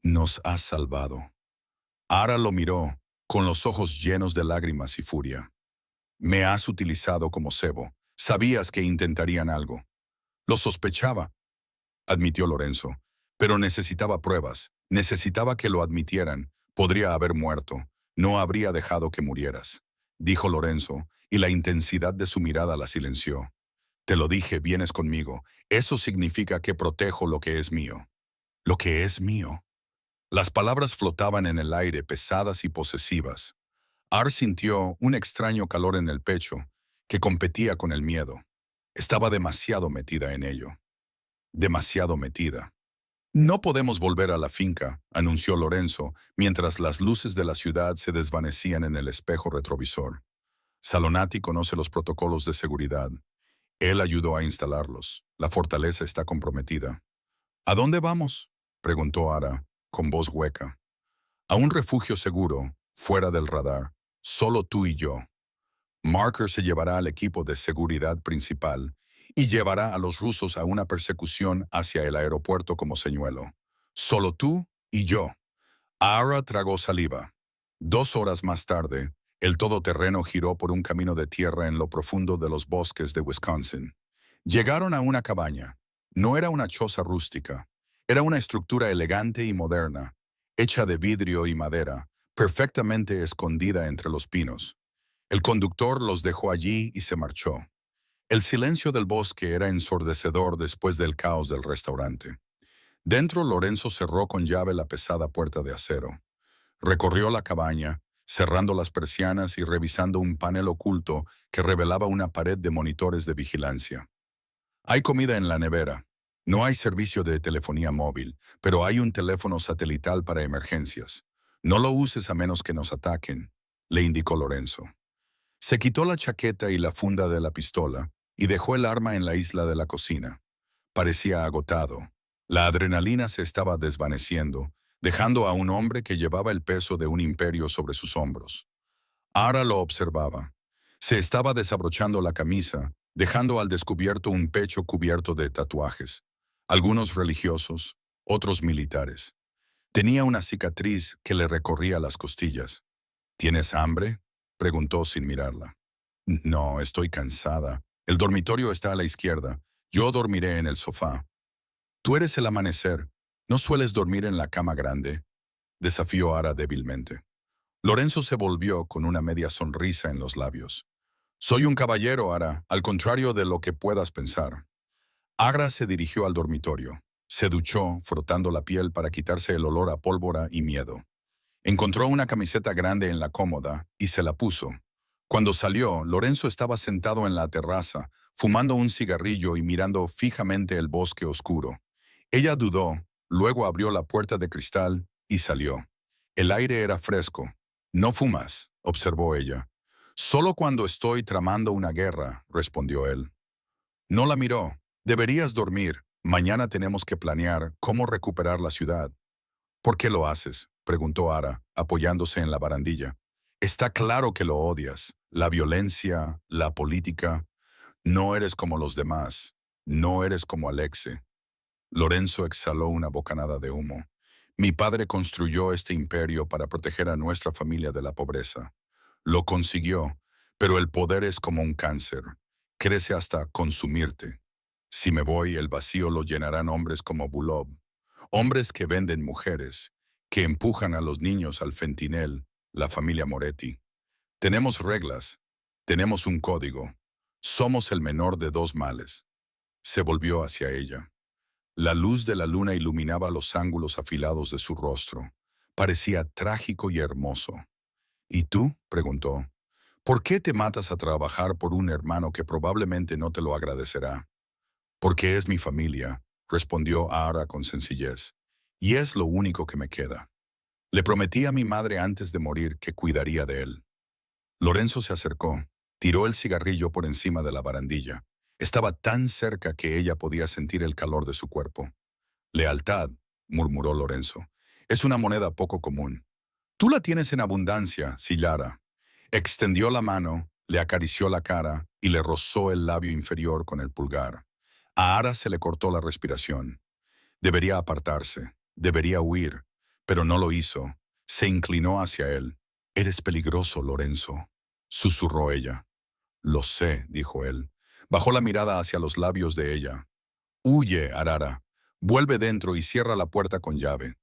«Nos has salvado». Ara lo miró, con los ojos llenos de lágrimas y furia. «Me has utilizado como cebo. Sabías que intentarían algo». Lo sospechaba, admitió Lorenzo, pero necesitaba pruebas, necesitaba que lo admitieran. Podría haber muerto, no habría dejado que murieras, dijo Lorenzo, y la intensidad de su mirada la silenció. Te lo dije, vienes conmigo. Eso significa que protejo lo que es mío. Lo que es mío. Las palabras flotaban en el aire, pesadas y posesivas. Ar sintió un extraño calor en el pecho, que competía con el miedo. Estaba demasiado metida en ello. Demasiado metida. No podemos volver a la finca, anunció Lorenzo, mientras las luces de la ciudad se desvanecían en el espejo retrovisor. Salonati conoce los protocolos de seguridad. Él ayudó a instalarlos. La fortaleza está comprometida. ¿A dónde vamos?, preguntó Ara, con voz hueca. A un refugio seguro, fuera del radar. Solo tú y yo. Marker se llevará al equipo de seguridad principal y llevará a los rusos a una persecución hacia el aeropuerto como señuelo. Solo tú y yo. Ara tragó saliva. 2 horas más tarde, el todoterreno giró por un camino de tierra en lo profundo de los bosques de Wisconsin. Llegaron a una cabaña. No era una choza rústica. Era una estructura elegante y moderna, hecha de vidrio y madera, perfectamente escondida entre los pinos. El conductor los dejó allí y se marchó. El silencio del bosque era ensordecedor después del caos del restaurante. Dentro, Lorenzo cerró con llave la pesada puerta de acero. Recorrió la cabaña, cerrando las persianas y revisando un panel oculto que revelaba una pared de monitores de vigilancia. Hay comida en la nevera. No hay servicio de telefonía móvil, pero hay un teléfono satelital para emergencias. No lo uses a menos que nos ataquen, le indicó Lorenzo. Se quitó la chaqueta y la funda de la pistola y dejó el arma en la isla de la cocina. Parecía agotado. La adrenalina se estaba desvaneciendo, dejando a un hombre que llevaba el peso de un imperio sobre sus hombros. Ara lo observaba. Se estaba desabrochando la camisa, dejando al descubierto un pecho cubierto de tatuajes, algunos religiosos, otros militares. Tenía una cicatriz que le recorría las costillas. ¿Tienes hambre?, preguntó sin mirarla. No, estoy cansada. El dormitorio está a la izquierda. Yo dormiré en el sofá. Tú eres el amanecer. ¿No sueles dormir en la cama grande?, desafió Ara débilmente. Lorenzo se volvió con una media sonrisa en los labios. Soy un caballero, Ara, al contrario de lo que puedas pensar. Ara se dirigió al dormitorio. Se duchó, frotando la piel para quitarse el olor a pólvora y miedo. Encontró una camiseta grande en la cómoda y se la puso. Cuando salió, Lorenzo estaba sentado en la terraza, fumando un cigarrillo y mirando fijamente el bosque oscuro. Ella dudó, luego abrió la puerta de cristal y salió. El aire era fresco. «No fumas», observó ella. «Solo cuando estoy tramando una guerra», respondió él. No la miró. «Deberías dormir. Mañana tenemos que planear cómo recuperar la ciudad». «¿Por qué lo haces?», preguntó Ara, apoyándose en la barandilla. «Está claro que lo odias. La violencia, la política. No eres como los demás. No eres como Alexe». Lorenzo exhaló una bocanada de humo. «Mi padre construyó este imperio para proteger a nuestra familia de la pobreza. Lo consiguió, pero el poder es como un cáncer. Crece hasta consumirte. Si me voy, el vacío lo llenarán hombres como Bulov. Hombres que venden mujeres, que empujan a los niños al fentinel, la familia Moretti. Tenemos reglas, tenemos un código. Somos el menor de dos males». Se volvió hacia ella. La luz de la luna iluminaba los ángulos afilados de su rostro. Parecía trágico y hermoso. «¿Y tú?», preguntó. «¿Por qué te matas a trabajar por un hermano que probablemente no te lo agradecerá?» «Porque es mi familia», respondió Ara con sencillez. «Y es lo único que me queda. Le prometí a mi madre antes de morir que cuidaría de él». Lorenzo se acercó, tiró el cigarrillo por encima de la barandilla. Estaba tan cerca que ella podía sentir el calor de su cuerpo. «Lealtad», murmuró Lorenzo. «Es una moneda poco común. Tú la tienes en abundancia, Sillara». Extendió la mano, le acarició la cara y le rozó el labio inferior con el pulgar. A Ara se le cortó la respiración. Debería apartarse, debería huir, pero no lo hizo. Se inclinó hacia él. «Eres peligroso, Lorenzo», susurró ella. «Lo sé», dijo él. Bajó la mirada hacia los labios de ella. Huye, Arara. Vuelve dentro y cierra la puerta con llave.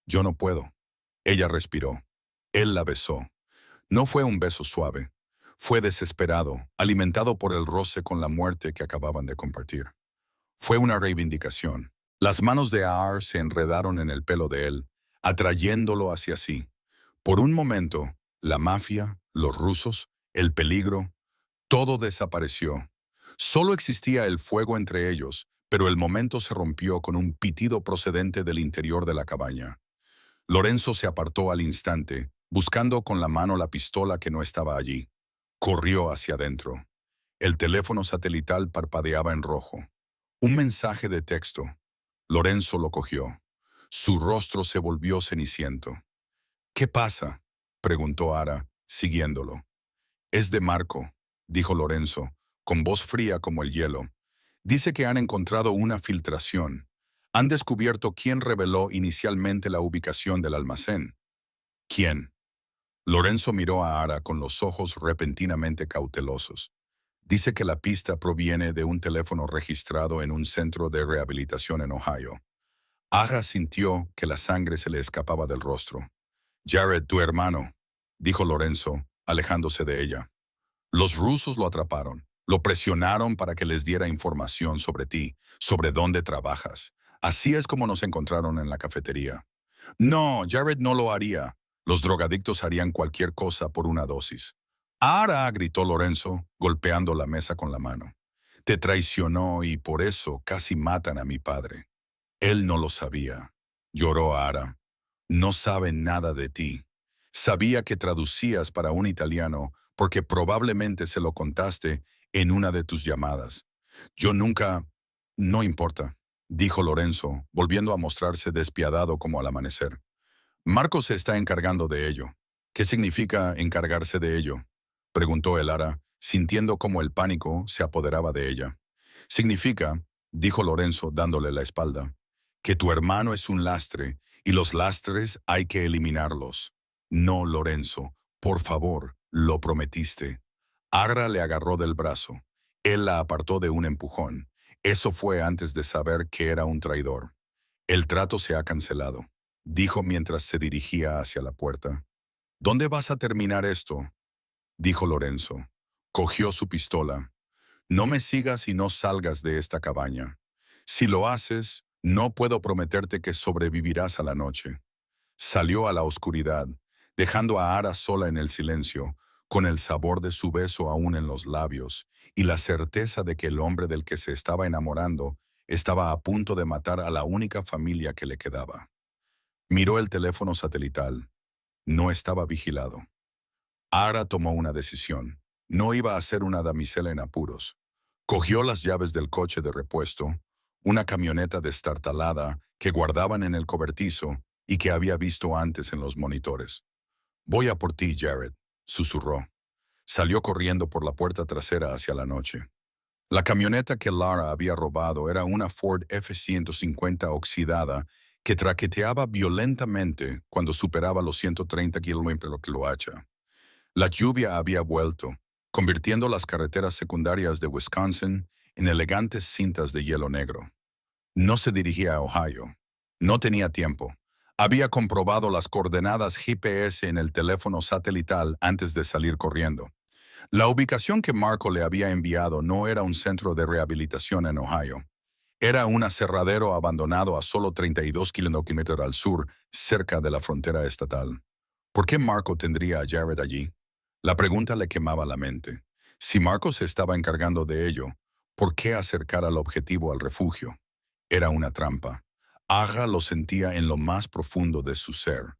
Yo no puedo. Ella respiró. Él la besó. No fue un beso suave. Fue desesperado, alimentado por el roce con la muerte que acababan de compartir. Fue una reivindicación. Las manos de Aar se enredaron en el pelo de él, atrayéndolo hacia sí. Por un momento, la mafia, los rusos, el peligro, todo desapareció. Solo existía el fuego entre ellos, pero el momento se rompió con un pitido procedente del interior de la cabaña. Lorenzo se apartó al instante, buscando con la mano la pistola que no estaba allí. Corrió hacia adentro. El teléfono satelital parpadeaba en rojo. Un mensaje de texto. Lorenzo lo cogió. Su rostro se volvió ceniciento. ¿Qué pasa?, preguntó Ara, siguiéndolo. Es de Marco, dijo Lorenzo, con voz fría como el hielo. Dice que han encontrado una filtración. Han descubierto quién reveló inicialmente la ubicación del almacén. ¿Quién? Lorenzo miró a Ara con los ojos repentinamente cautelosos. Dice que la pista proviene de un teléfono registrado en un centro de rehabilitación en Ohio. Ara sintió que la sangre se le escapaba del rostro. Jared, tu hermano, dijo Lorenzo, alejándose de ella. Los rusos lo atraparon. Lo presionaron para que les diera información sobre ti, sobre dónde trabajas. Así es como nos encontraron en la cafetería. No, Jared no lo haría. Los drogadictos harían cualquier cosa por una dosis. Ara, gritó Lorenzo, golpeando la mesa con la mano. Te traicionó y por eso casi matan a mi padre. Él no lo sabía. Lloró Ara. No sabe nada de ti. Sabía que traducías para un italiano porque probablemente se lo contaste en una de tus llamadas. Yo nunca... No importa, dijo Lorenzo, volviendo a mostrarse despiadado como al amanecer. Marcos se está encargando de ello. ¿Qué significa encargarse de ello?, preguntó Elara, sintiendo cómo el pánico se apoderaba de ella. Significa, dijo Lorenzo dándole la espalda, que tu hermano es un lastre y los lastres hay que eliminarlos. No, Lorenzo, por favor, lo prometiste. Agra le agarró del brazo. Él la apartó de un empujón. Eso fue antes de saber que era un traidor. El trato se ha cancelado, dijo mientras se dirigía hacia la puerta. ¿Dónde vas a terminar esto?, dijo Lorenzo. Cogió su pistola. No me sigas y no salgas de esta cabaña. Si lo haces, no puedo prometerte que sobrevivirás a la noche. Salió a la oscuridad, dejando a Ara sola en el silencio, con el sabor de su beso aún en los labios, y la certeza de que el hombre del que se estaba enamorando estaba a punto de matar a la única familia que le quedaba. Miró el teléfono satelital. No estaba vigilado. Ara tomó una decisión. No iba a ser una damisela en apuros. Cogió las llaves del coche de repuesto, una camioneta destartalada que guardaban en el cobertizo y que había visto antes en los monitores. Voy a por ti, Jared, susurró. Salió corriendo por la puerta trasera hacia la noche. La camioneta que Lara había robado era una Ford F-150 oxidada que traqueteaba violentamente cuando superaba los 130 km/h. La lluvia había vuelto, convirtiendo las carreteras secundarias de Wisconsin en elegantes cintas de hielo negro. No se dirigía a Ohio. No tenía tiempo. Había comprobado las coordenadas GPS en el teléfono satelital antes de salir corriendo. La ubicación que Marco le había enviado no era un centro de rehabilitación en Ohio. Era un aserradero abandonado a solo 32 kilómetros al sur, cerca de la frontera estatal. ¿Por qué Marco tendría a Jared allí? La pregunta le quemaba la mente. Si Marco se estaba encargando de ello, ¿por qué acercar al objetivo al refugio? Era una trampa. Aga lo sentía en lo más profundo de su ser.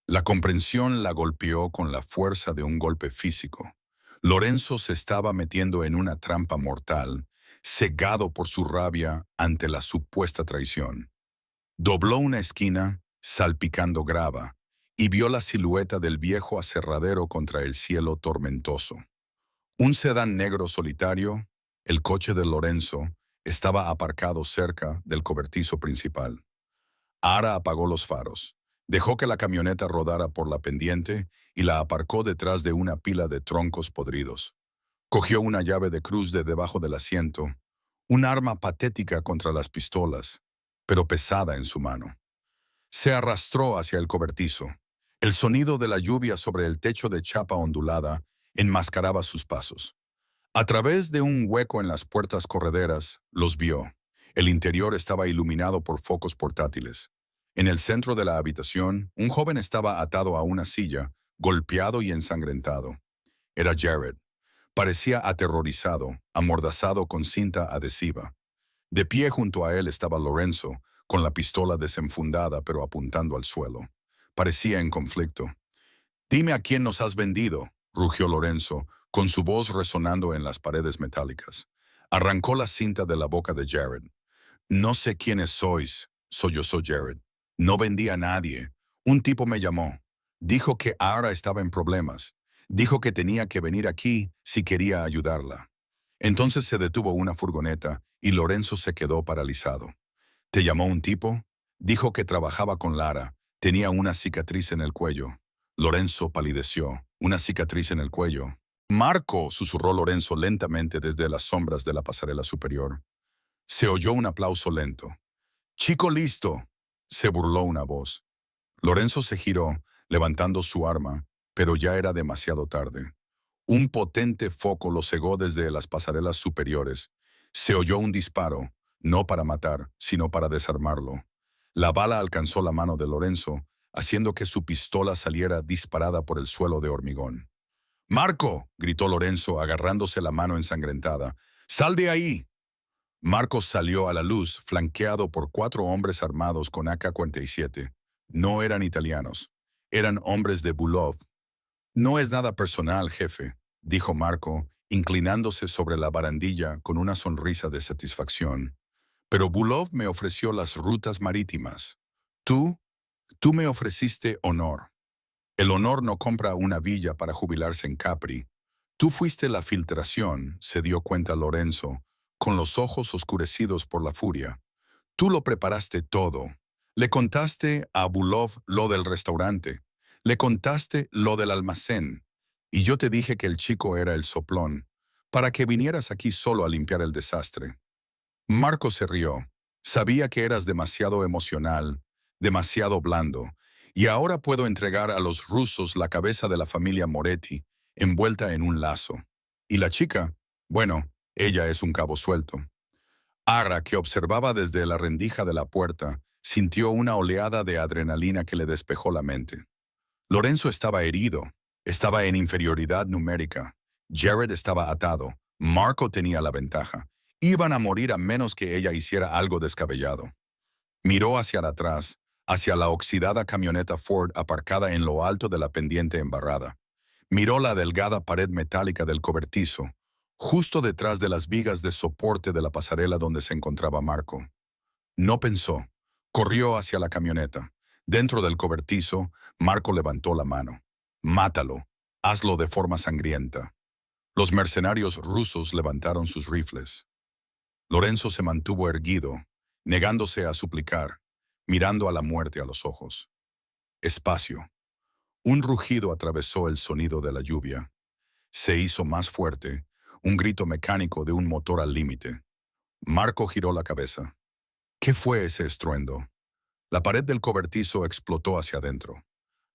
La comprensión la golpeó con la fuerza de un golpe físico. Lorenzo se estaba metiendo en una trampa mortal, cegado por su rabia ante la supuesta traición. Dobló una esquina, salpicando grava, y vio la silueta del viejo aserradero contra el cielo tormentoso. Un sedán negro solitario, el coche de Lorenzo, estaba aparcado cerca del cobertizo principal. Ara apagó los faros, dejó que la camioneta rodara por la pendiente y la aparcó detrás de una pila de troncos podridos. Cogió una llave de cruz de debajo del asiento, un arma patética contra las pistolas, pero pesada en su mano. Se arrastró hacia el cobertizo. El sonido de la lluvia sobre el techo de chapa ondulada enmascaraba sus pasos. A través de un hueco en las puertas correderas, los vio. El interior estaba iluminado por focos portátiles. En el centro de la habitación, un joven estaba atado a una silla, golpeado y ensangrentado. Era Jared. Parecía aterrorizado, amordazado con cinta adhesiva. De pie junto a él estaba Lorenzo, con la pistola desenfundada pero apuntando al suelo. Parecía en conflicto. «Dime a quién nos has vendido», rugió Lorenzo, con su voz resonando en las paredes metálicas. Arrancó la cinta de la boca de Jared. «No sé quiénes sois», sollozó Jared. «No vendí a nadie. Un tipo me llamó. Dijo que Ara estaba en problemas. Dijo que tenía que venir aquí si quería ayudarla». Entonces se detuvo una furgoneta y Lorenzo se quedó paralizado. «¿Te llamó un tipo?» Dijo que trabajaba con Lara. Tenía una cicatriz en el cuello. Lorenzo palideció. «¿Una cicatriz en el cuello?» «Marco», susurró Lorenzo lentamente desde las sombras de la pasarela superior. Se oyó un aplauso lento. «Chico listo», se burló una voz. Lorenzo se giró, levantando su arma, pero ya era demasiado tarde. Un potente foco lo cegó desde las pasarelas superiores. Se oyó un disparo, no para matar, sino para desarmarlo. La bala alcanzó la mano de Lorenzo, haciendo que su pistola saliera disparada por el suelo de hormigón. «¡Marco!», gritó Lorenzo, agarrándose la mano ensangrentada. «¡Sal de ahí!». Marco salió a la luz, flanqueado por 4 hombres armados con AK-47. No eran italianos, eran hombres de Bulov. «No es nada personal, jefe», dijo Marco, inclinándose sobre la barandilla con una sonrisa de satisfacción. «Pero Bulov me ofreció las rutas marítimas. Tú, tú me ofreciste honor. El honor no compra una villa para jubilarse en Capri. Tú fuiste la filtración», se dio cuenta Lorenzo, con los ojos oscurecidos por la furia. «Tú lo preparaste todo. Le contaste a Bulov lo del restaurante. Le contaste lo del almacén. Y yo te dije que el chico era el soplón, para que vinieras aquí solo a limpiar el desastre». Marco se rió. «Sabía que eras demasiado emocional, demasiado blando, y ahora puedo entregar a los rusos la cabeza de la familia Moretti, envuelta en un lazo. Y la chica, bueno, ella es un cabo suelto». Ara, que observaba desde la rendija de la puerta, sintió una oleada de adrenalina que le despejó la mente. Lorenzo estaba herido, estaba en inferioridad numérica. Jared estaba atado. Marco tenía la ventaja. Iban a morir a menos que ella hiciera algo descabellado. Miró hacia atrás, hacia la oxidada camioneta Ford aparcada en lo alto de la pendiente embarrada. Miró la delgada pared metálica del cobertizo, justo detrás de las vigas de soporte de la pasarela donde se encontraba Marco. No pensó. Corrió hacia la camioneta. Dentro del cobertizo, Marco levantó la mano. «Mátalo. Hazlo de forma sangrienta». Los mercenarios rusos levantaron sus rifles. Lorenzo se mantuvo erguido, negándose a suplicar, mirando a la muerte a los ojos. Espacio. Un rugido atravesó el sonido de la lluvia. Se hizo más fuerte, un grito mecánico de un motor al límite. Marco giró la cabeza. ¿Qué fue ese estruendo? La pared del cobertizo explotó hacia adentro.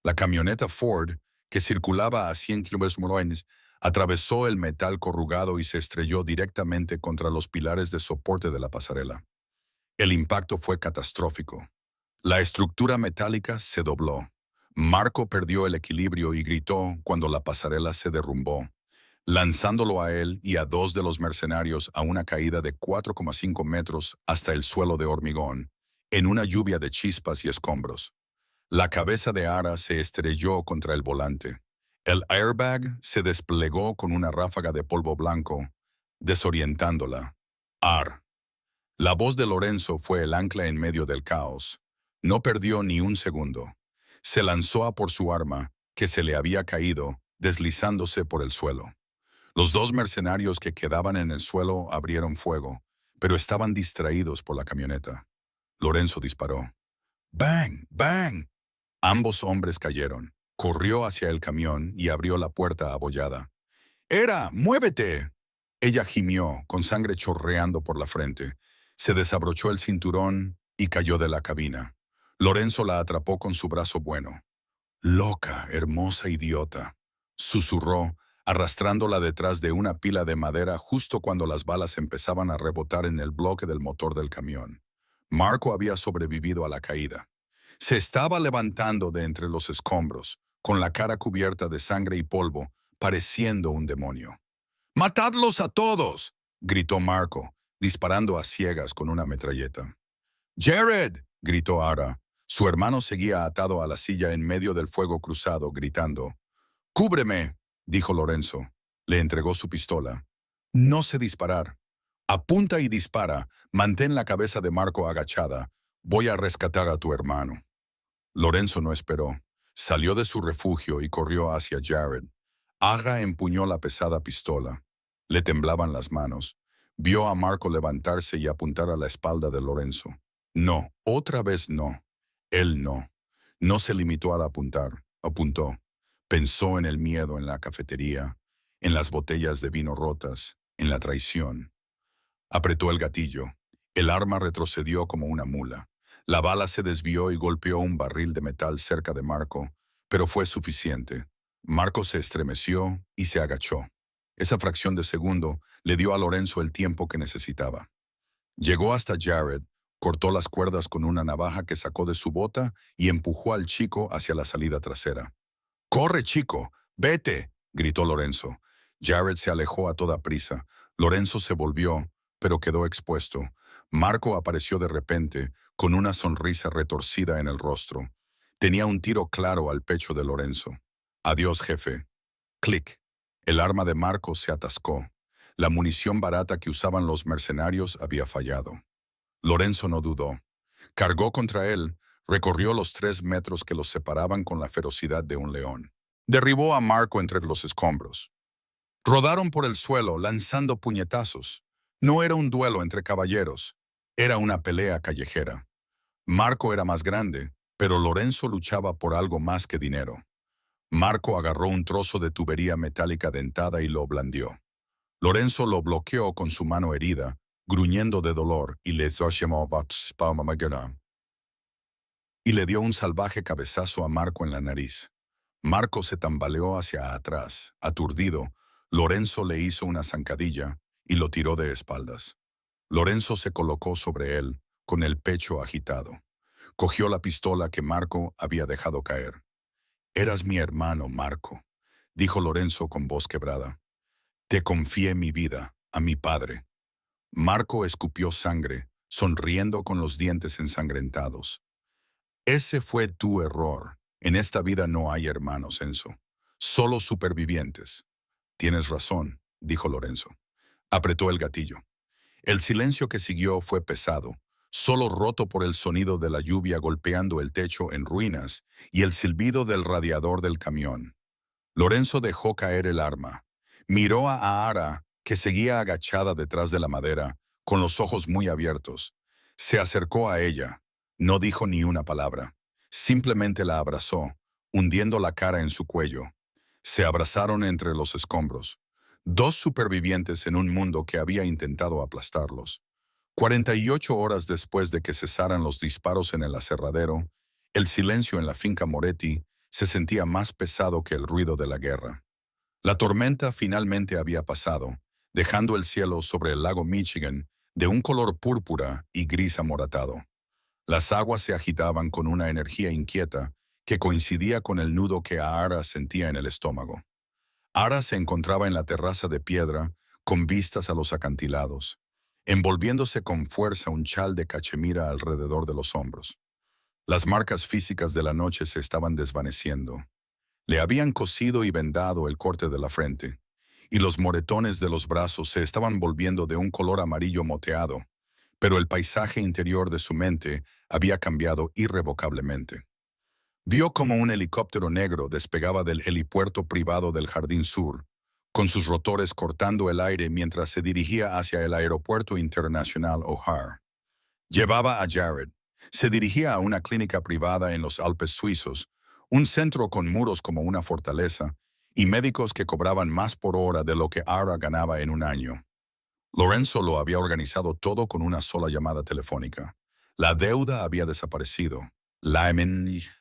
La camioneta Ford, que circulaba a 100 km/h, atravesó el metal corrugado y se estrelló directamente contra los pilares de soporte de la pasarela. El impacto fue catastrófico. La estructura metálica se dobló. Marco perdió el equilibrio y gritó cuando la pasarela se derrumbó, lanzándolo a él y a 2 de los mercenarios a una caída de 4,5 metros hasta el suelo de hormigón, en una lluvia de chispas y escombros. La cabeza de Ara se estrelló contra el volante. El airbag se desplegó con una ráfaga de polvo blanco, desorientándola. «Ar». La voz de Lorenzo fue el ancla en medio del caos. No perdió ni un segundo. Se lanzó a por su arma, que se le había caído, deslizándose por el suelo. Los 2 mercenarios que quedaban en el suelo abrieron fuego, pero estaban distraídos por la camioneta. Lorenzo disparó. ¡Bang! ¡Bang! Ambos hombres cayeron. Corrió hacia el camión y abrió la puerta abollada. «¡Era! ¡Muévete!». Ella gimió, con sangre chorreando por la frente. Se desabrochó el cinturón y cayó de la cabina. Lorenzo la atrapó con su brazo bueno. Loca, hermosa idiota, susurró, arrastrándola detrás de una pila de madera justo cuando las balas empezaban a rebotar en el bloque del motor del camión. Marco había sobrevivido a la caída. Se estaba levantando de entre los escombros, con la cara cubierta de sangre y polvo, pareciendo un demonio. ¡Matadlos a todos!, gritó Marco, disparando a ciegas con una metralleta. ¡Jared!, gritó Ara. Su hermano seguía atado a la silla en medio del fuego cruzado, gritando. ¡Cúbreme!, dijo Lorenzo. Le entregó su pistola. No sé disparar. Apunta y dispara. Mantén la cabeza de Marco agachada. Voy a rescatar a tu hermano. Lorenzo no esperó. Salió de su refugio y corrió hacia Jared. Aga empuñó la pesada pistola. Le temblaban las manos. Vio a Marco levantarse y apuntar a la espalda de Lorenzo. No, otra vez no. Él no. No se limitó a apuntar. Apuntó. Pensó en el miedo en la cafetería, en las botellas de vino rotas, en la traición. Apretó el gatillo. El arma retrocedió como una mula. La bala se desvió y golpeó un barril de metal cerca de Marco, pero fue suficiente. Marco se estremeció y se agachó. Esa fracción de segundo le dio a Lorenzo el tiempo que necesitaba. Llegó hasta Jared, cortó las cuerdas con una navaja que sacó de su bota y empujó al chico hacia la salida trasera. ¡Corre, chico! ¡Vete!, gritó Lorenzo. Jared se alejó a toda prisa. Lorenzo se volvió, pero quedó expuesto. Marco apareció de repente, con una sonrisa retorcida en el rostro. Tenía un tiro claro al pecho de Lorenzo. «Adiós, jefe». Clic. El arma de Marco se atascó. La munición barata que usaban los mercenarios había fallado. Lorenzo no dudó. Cargó contra él, recorrió los 3 metros que los separaban con la ferocidad de un león. Derribó a Marco entre los escombros. Rodaron por el suelo, lanzando puñetazos. No era un duelo entre caballeros, era una pelea callejera. Marco era más grande, pero Lorenzo luchaba por algo más que dinero. Marco agarró un trozo de tubería metálica dentada y lo blandió. Lorenzo lo bloqueó con su mano herida, gruñendo de dolor, y le dio un salvaje cabezazo a Marco en la nariz. Marco se tambaleó hacia atrás, aturdido. Lorenzo le hizo una zancadilla y lo tiró de espaldas. Lorenzo se colocó sobre él, con el pecho agitado. Cogió la pistola que Marco había dejado caer. «Eras mi hermano, Marco», dijo Lorenzo con voz quebrada. «Te confié mi vida, a mi padre». Marco escupió sangre, sonriendo con los dientes ensangrentados. «Ese fue tu error. En esta vida no hay hermanos, Enzo. Solo supervivientes». «Tienes razón», dijo Lorenzo. Apretó el gatillo. El silencio que siguió fue pesado, solo roto por el sonido de la lluvia golpeando el techo en ruinas y el silbido del radiador del camión. Lorenzo dejó caer el arma. Miró a Ara, que seguía agachada detrás de la madera, con los ojos muy abiertos. Se acercó a ella. No dijo ni una palabra. Simplemente la abrazó, hundiendo la cara en su cuello. Se abrazaron entre los escombros. 2 supervivientes en un mundo que había intentado aplastarlos. 48 horas después de que cesaran los disparos en el aserradero, el silencio en la finca Moretti se sentía más pesado que el ruido de la guerra. La tormenta finalmente había pasado, dejando el cielo sobre el lago Michigan de un color púrpura y gris amoratado. Las aguas se agitaban con una energía inquieta que coincidía con el nudo que Ara sentía en el estómago. Ara se encontraba en la terraza de piedra, con vistas a los acantilados, envolviéndose con fuerza un chal de cachemira alrededor de los hombros. Las marcas físicas de la noche se estaban desvaneciendo. Le habían cosido y vendado el corte de la frente, y los moretones de los brazos se estaban volviendo de un color amarillo moteado, pero el paisaje interior de su mente había cambiado irrevocablemente. Vio como un helicóptero negro despegaba del helipuerto privado del Jardín Sur, con sus rotores cortando el aire mientras se dirigía hacia el Aeropuerto Internacional O'Hare. Llevaba a Jared. Se dirigía a una clínica privada en los Alpes suizos, un centro con muros como una fortaleza, y médicos que cobraban más por hora de lo que Ara ganaba en un año. Lorenzo lo había organizado todo con una sola llamada telefónica. La deuda había desaparecido. La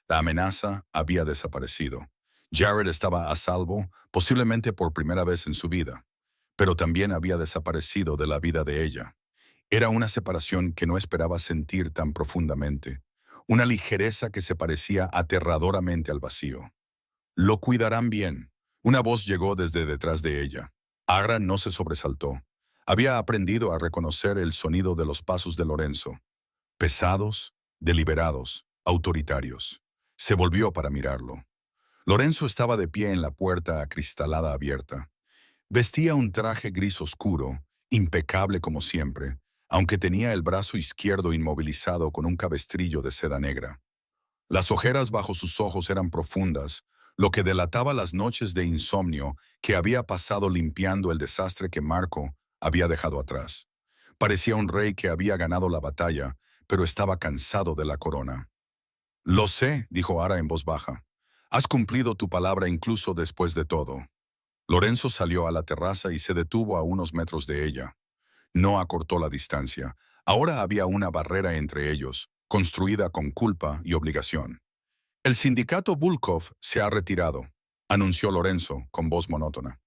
amenaza había desaparecido. Jared estaba a salvo, posiblemente por primera vez en su vida, pero también había desaparecido de la vida de ella. Era una separación que no esperaba sentir tan profundamente, una ligereza que se parecía aterradoramente al vacío. Lo cuidarán bien. Una voz llegó desde detrás de ella. Ara no se sobresaltó. Había aprendido a reconocer el sonido de los pasos de Lorenzo. Pesados, deliberados, autoritarios. Se volvió para mirarlo. Lorenzo estaba de pie en la puerta acristalada abierta. Vestía un traje gris oscuro, impecable como siempre, aunque tenía el brazo izquierdo inmovilizado con un cabestrillo de seda negra. Las ojeras bajo sus ojos eran profundas, lo que delataba las noches de insomnio que había pasado limpiando el desastre que Marco había dejado atrás. Parecía un rey que había ganado la batalla, pero estaba cansado de la corona. Lo sé, dijo Ara en voz baja. Has cumplido tu palabra incluso después de todo. Lorenzo salió a la terraza y se detuvo a unos metros de ella. No acortó la distancia. Ahora había una barrera entre ellos, construida con culpa y obligación. El sindicato Volkov se ha retirado, anunció Lorenzo con voz monótona.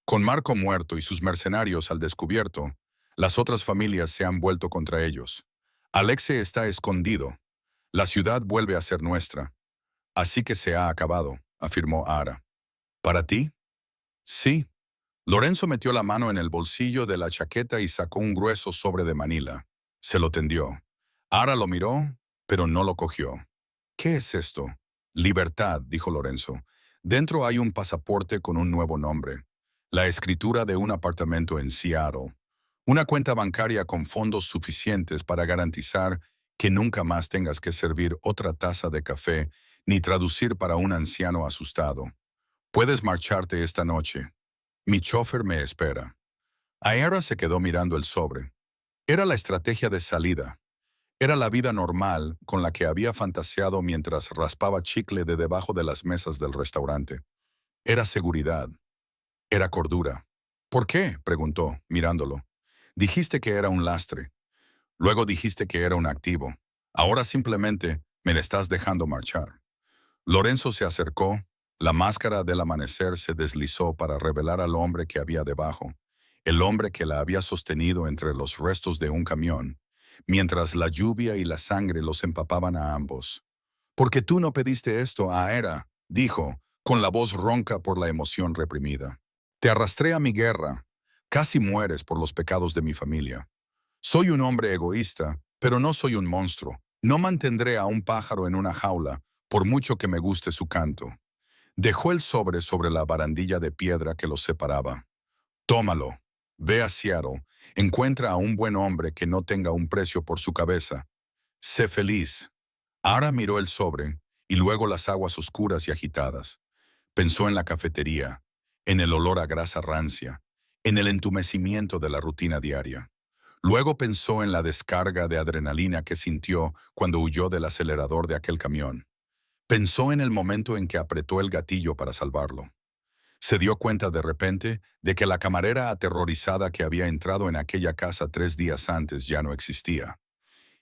Con Marco muerto y sus mercenarios al descubierto, las otras familias se han vuelto contra ellos. Alexei está escondido. La ciudad vuelve a ser nuestra. Así que se ha acabado, afirmó Ara. ¿Para ti? Sí. Lorenzo metió la mano en el bolsillo de la chaqueta y sacó un grueso sobre de Manila. Se lo tendió. Ara lo miró, pero no lo cogió. ¿Qué es esto? Libertad, dijo Lorenzo. Dentro hay un pasaporte con un nuevo nombre. La escritura de un apartamento en Seattle. Una cuenta bancaria con fondos suficientes para garantizar que nunca más tengas que servir otra taza de café ni traducir para un anciano asustado. Puedes marcharte esta noche. Mi chofer me espera. Aera se quedó mirando el sobre. Era la estrategia de salida. Era la vida normal con la que había fantaseado mientras raspaba chicle de debajo de las mesas del restaurante. Era seguridad. Era cordura. ¿Por qué? Preguntó, mirándolo. Dijiste que era un lastre. Luego dijiste que era un activo. Ahora simplemente me le estás dejando marchar. Lorenzo se acercó. La máscara del amanecer se deslizó para revelar al hombre que había debajo, el hombre que la había sostenido entre los restos de un camión, mientras la lluvia y la sangre los empapaban a ambos. «Porque tú no pediste esto, Aera», dijo, con la voz ronca por la emoción reprimida. «Te arrastré a mi guerra. Casi mueres por los pecados de mi familia. Soy un hombre egoísta, pero no soy un monstruo. No mantendré a un pájaro en una jaula, por mucho que me guste su canto». Dejó el sobre la barandilla de piedra que los separaba. «Tómalo. Ve a Seattle. Encuentra a un buen hombre que no tenga un precio por su cabeza. Sé feliz». Ara miró el sobre y luego las aguas oscuras y agitadas. Pensó en la cafetería, en el olor a grasa rancia, en el entumecimiento de la rutina diaria. Luego pensó en la descarga de adrenalina que sintió cuando huyó del acelerador de aquel camión. Pensó en el momento en que apretó el gatillo para salvarlo. Se dio cuenta de repente de que la camarera aterrorizada que había entrado en aquella casa 3 días antes ya no existía.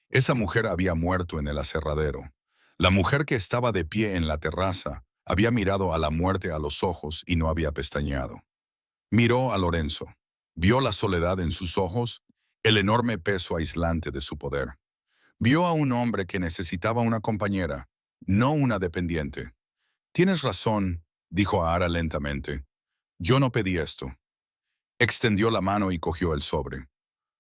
Esa mujer había muerto en el aserradero. La mujer que estaba de pie en la terraza había mirado a la muerte a los ojos y no había pestañeado. Miró a Lorenzo. Vio la soledad en sus ojos, el enorme peso aislante de su poder. Vio a un hombre que necesitaba una compañera, no una dependiente. «Tienes razón», dijo a Ara lentamente. «Yo no pedí esto». Extendió la mano y cogió el sobre.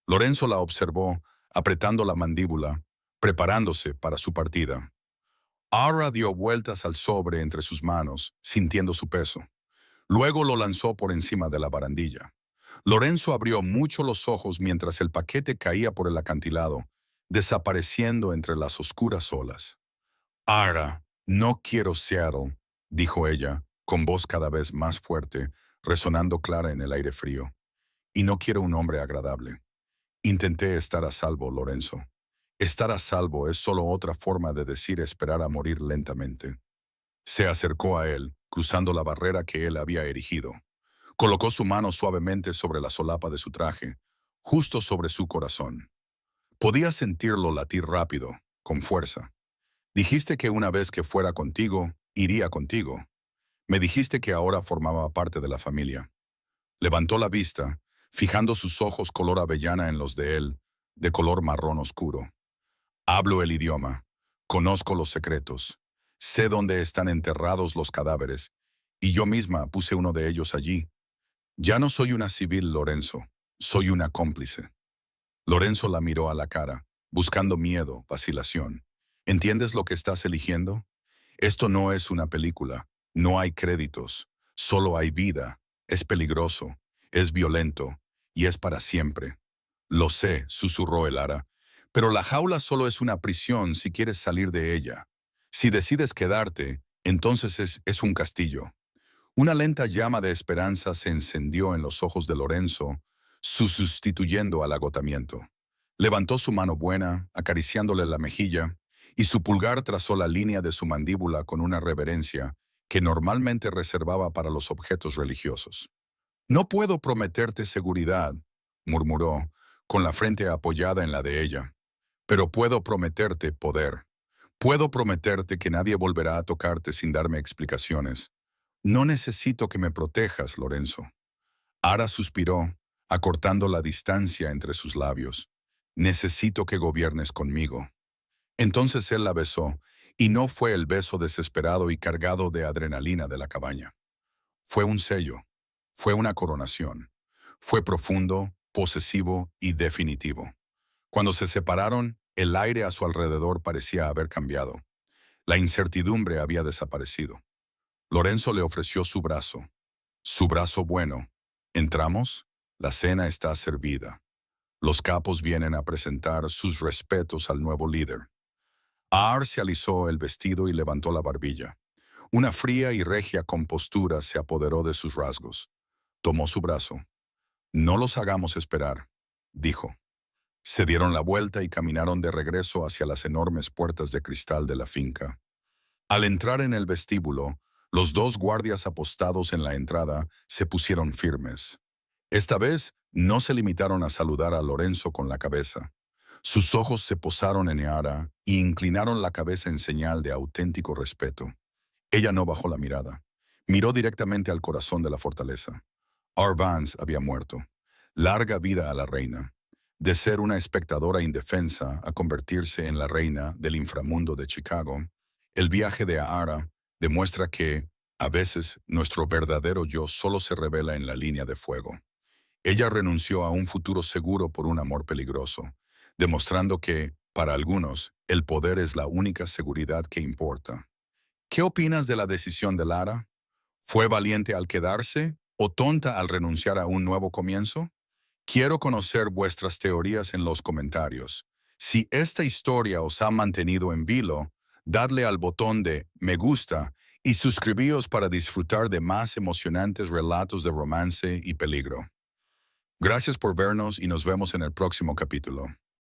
Lorenzo la observó, apretando la mandíbula, preparándose para su partida. Ara dio vueltas al sobre entre sus manos, sintiendo su peso. Luego lo lanzó por encima de la barandilla. Lorenzo abrió mucho los ojos mientras el paquete caía por el acantilado, desapareciendo entre las oscuras olas. «Ara, no quiero Seattle», dijo ella, con voz cada vez más fuerte, resonando clara en el aire frío. «Y no quiero un hombre agradable. Intenté estar a salvo, Lorenzo. Estar a salvo es solo otra forma de decir esperar a morir lentamente». Se acercó a él, cruzando la barrera que él había erigido. Colocó su mano suavemente sobre la solapa de su traje, justo sobre su corazón. Podía sentirlo latir rápido, con fuerza. Dijiste que una vez que fuera contigo, iría contigo. Me dijiste que ahora formaba parte de la familia. Levantó la vista, fijando sus ojos color avellana en los de él, de color marrón oscuro. Hablo el idioma, conozco los secretos, sé dónde están enterrados los cadáveres, y yo misma puse uno de ellos allí. Ya no soy una civil, Lorenzo, soy una cómplice. Lorenzo la miró a la cara, buscando miedo, vacilación. ¿Entiendes lo que estás eligiendo? Esto no es una película, no hay créditos, solo hay vida. Es peligroso, es violento, y es para siempre. Lo sé, susurró el ara, pero la jaula solo es una prisión si quieres salir de ella. Si decides quedarte, entonces es un castillo. Una lenta llama de esperanza se encendió en los ojos de Lorenzo, sustituyendo al agotamiento. Levantó su mano buena, acariciándole la mejilla, y su pulgar trazó la línea de su mandíbula con una reverencia que normalmente reservaba para los objetos religiosos. No puedo prometerte seguridad, murmuró, con la frente apoyada en la de ella, pero puedo prometerte poder. Puedo prometerte que nadie volverá a tocarte sin darme explicaciones. No necesito que me protejas, Lorenzo. Ara suspiró, acortando la distancia entre sus labios. Necesito que gobiernes conmigo. Entonces él la besó, y no fue el beso desesperado y cargado de adrenalina de la cabaña. Fue un sello, fue una coronación, fue profundo, posesivo y definitivo. Cuando se separaron, el aire a su alrededor parecía haber cambiado. La incertidumbre había desaparecido. Lorenzo le ofreció su brazo bueno. ¿Entramos? La cena está servida. Los capos vienen a presentar sus respetos al nuevo líder. Aar se alisó el vestido y levantó la barbilla. Una fría y regia compostura se apoderó de sus rasgos. Tomó su brazo. No los hagamos esperar, dijo. Se dieron la vuelta y caminaron de regreso hacia las enormes puertas de cristal de la finca. Al entrar en el vestíbulo, los dos guardias apostados en la entrada se pusieron firmes. Esta vez no se limitaron a saludar a Lorenzo con la cabeza. Sus ojos se posaron en Eara y inclinaron la cabeza en señal de auténtico respeto. Ella no bajó la mirada. Miró directamente al corazón de la fortaleza. Vance había muerto. Larga vida a la reina. De ser una espectadora indefensa a convertirse en la reina del inframundo de Chicago, el viaje de Aara demuestra que, a veces, nuestro verdadero yo solo se revela en la línea de fuego. Ella renunció a un futuro seguro por un amor peligroso, demostrando que, para algunos, el poder es la única seguridad que importa. ¿Qué opinas de la decisión de Lara? ¿Fue valiente al quedarse o tonta al renunciar a un nuevo comienzo? Quiero conocer vuestras teorías en los comentarios. Si esta historia os ha mantenido en vilo, dadle al botón de me gusta y suscribíos para disfrutar de más emocionantes relatos de romance y peligro. Gracias por vernos y nos vemos en el próximo capítulo.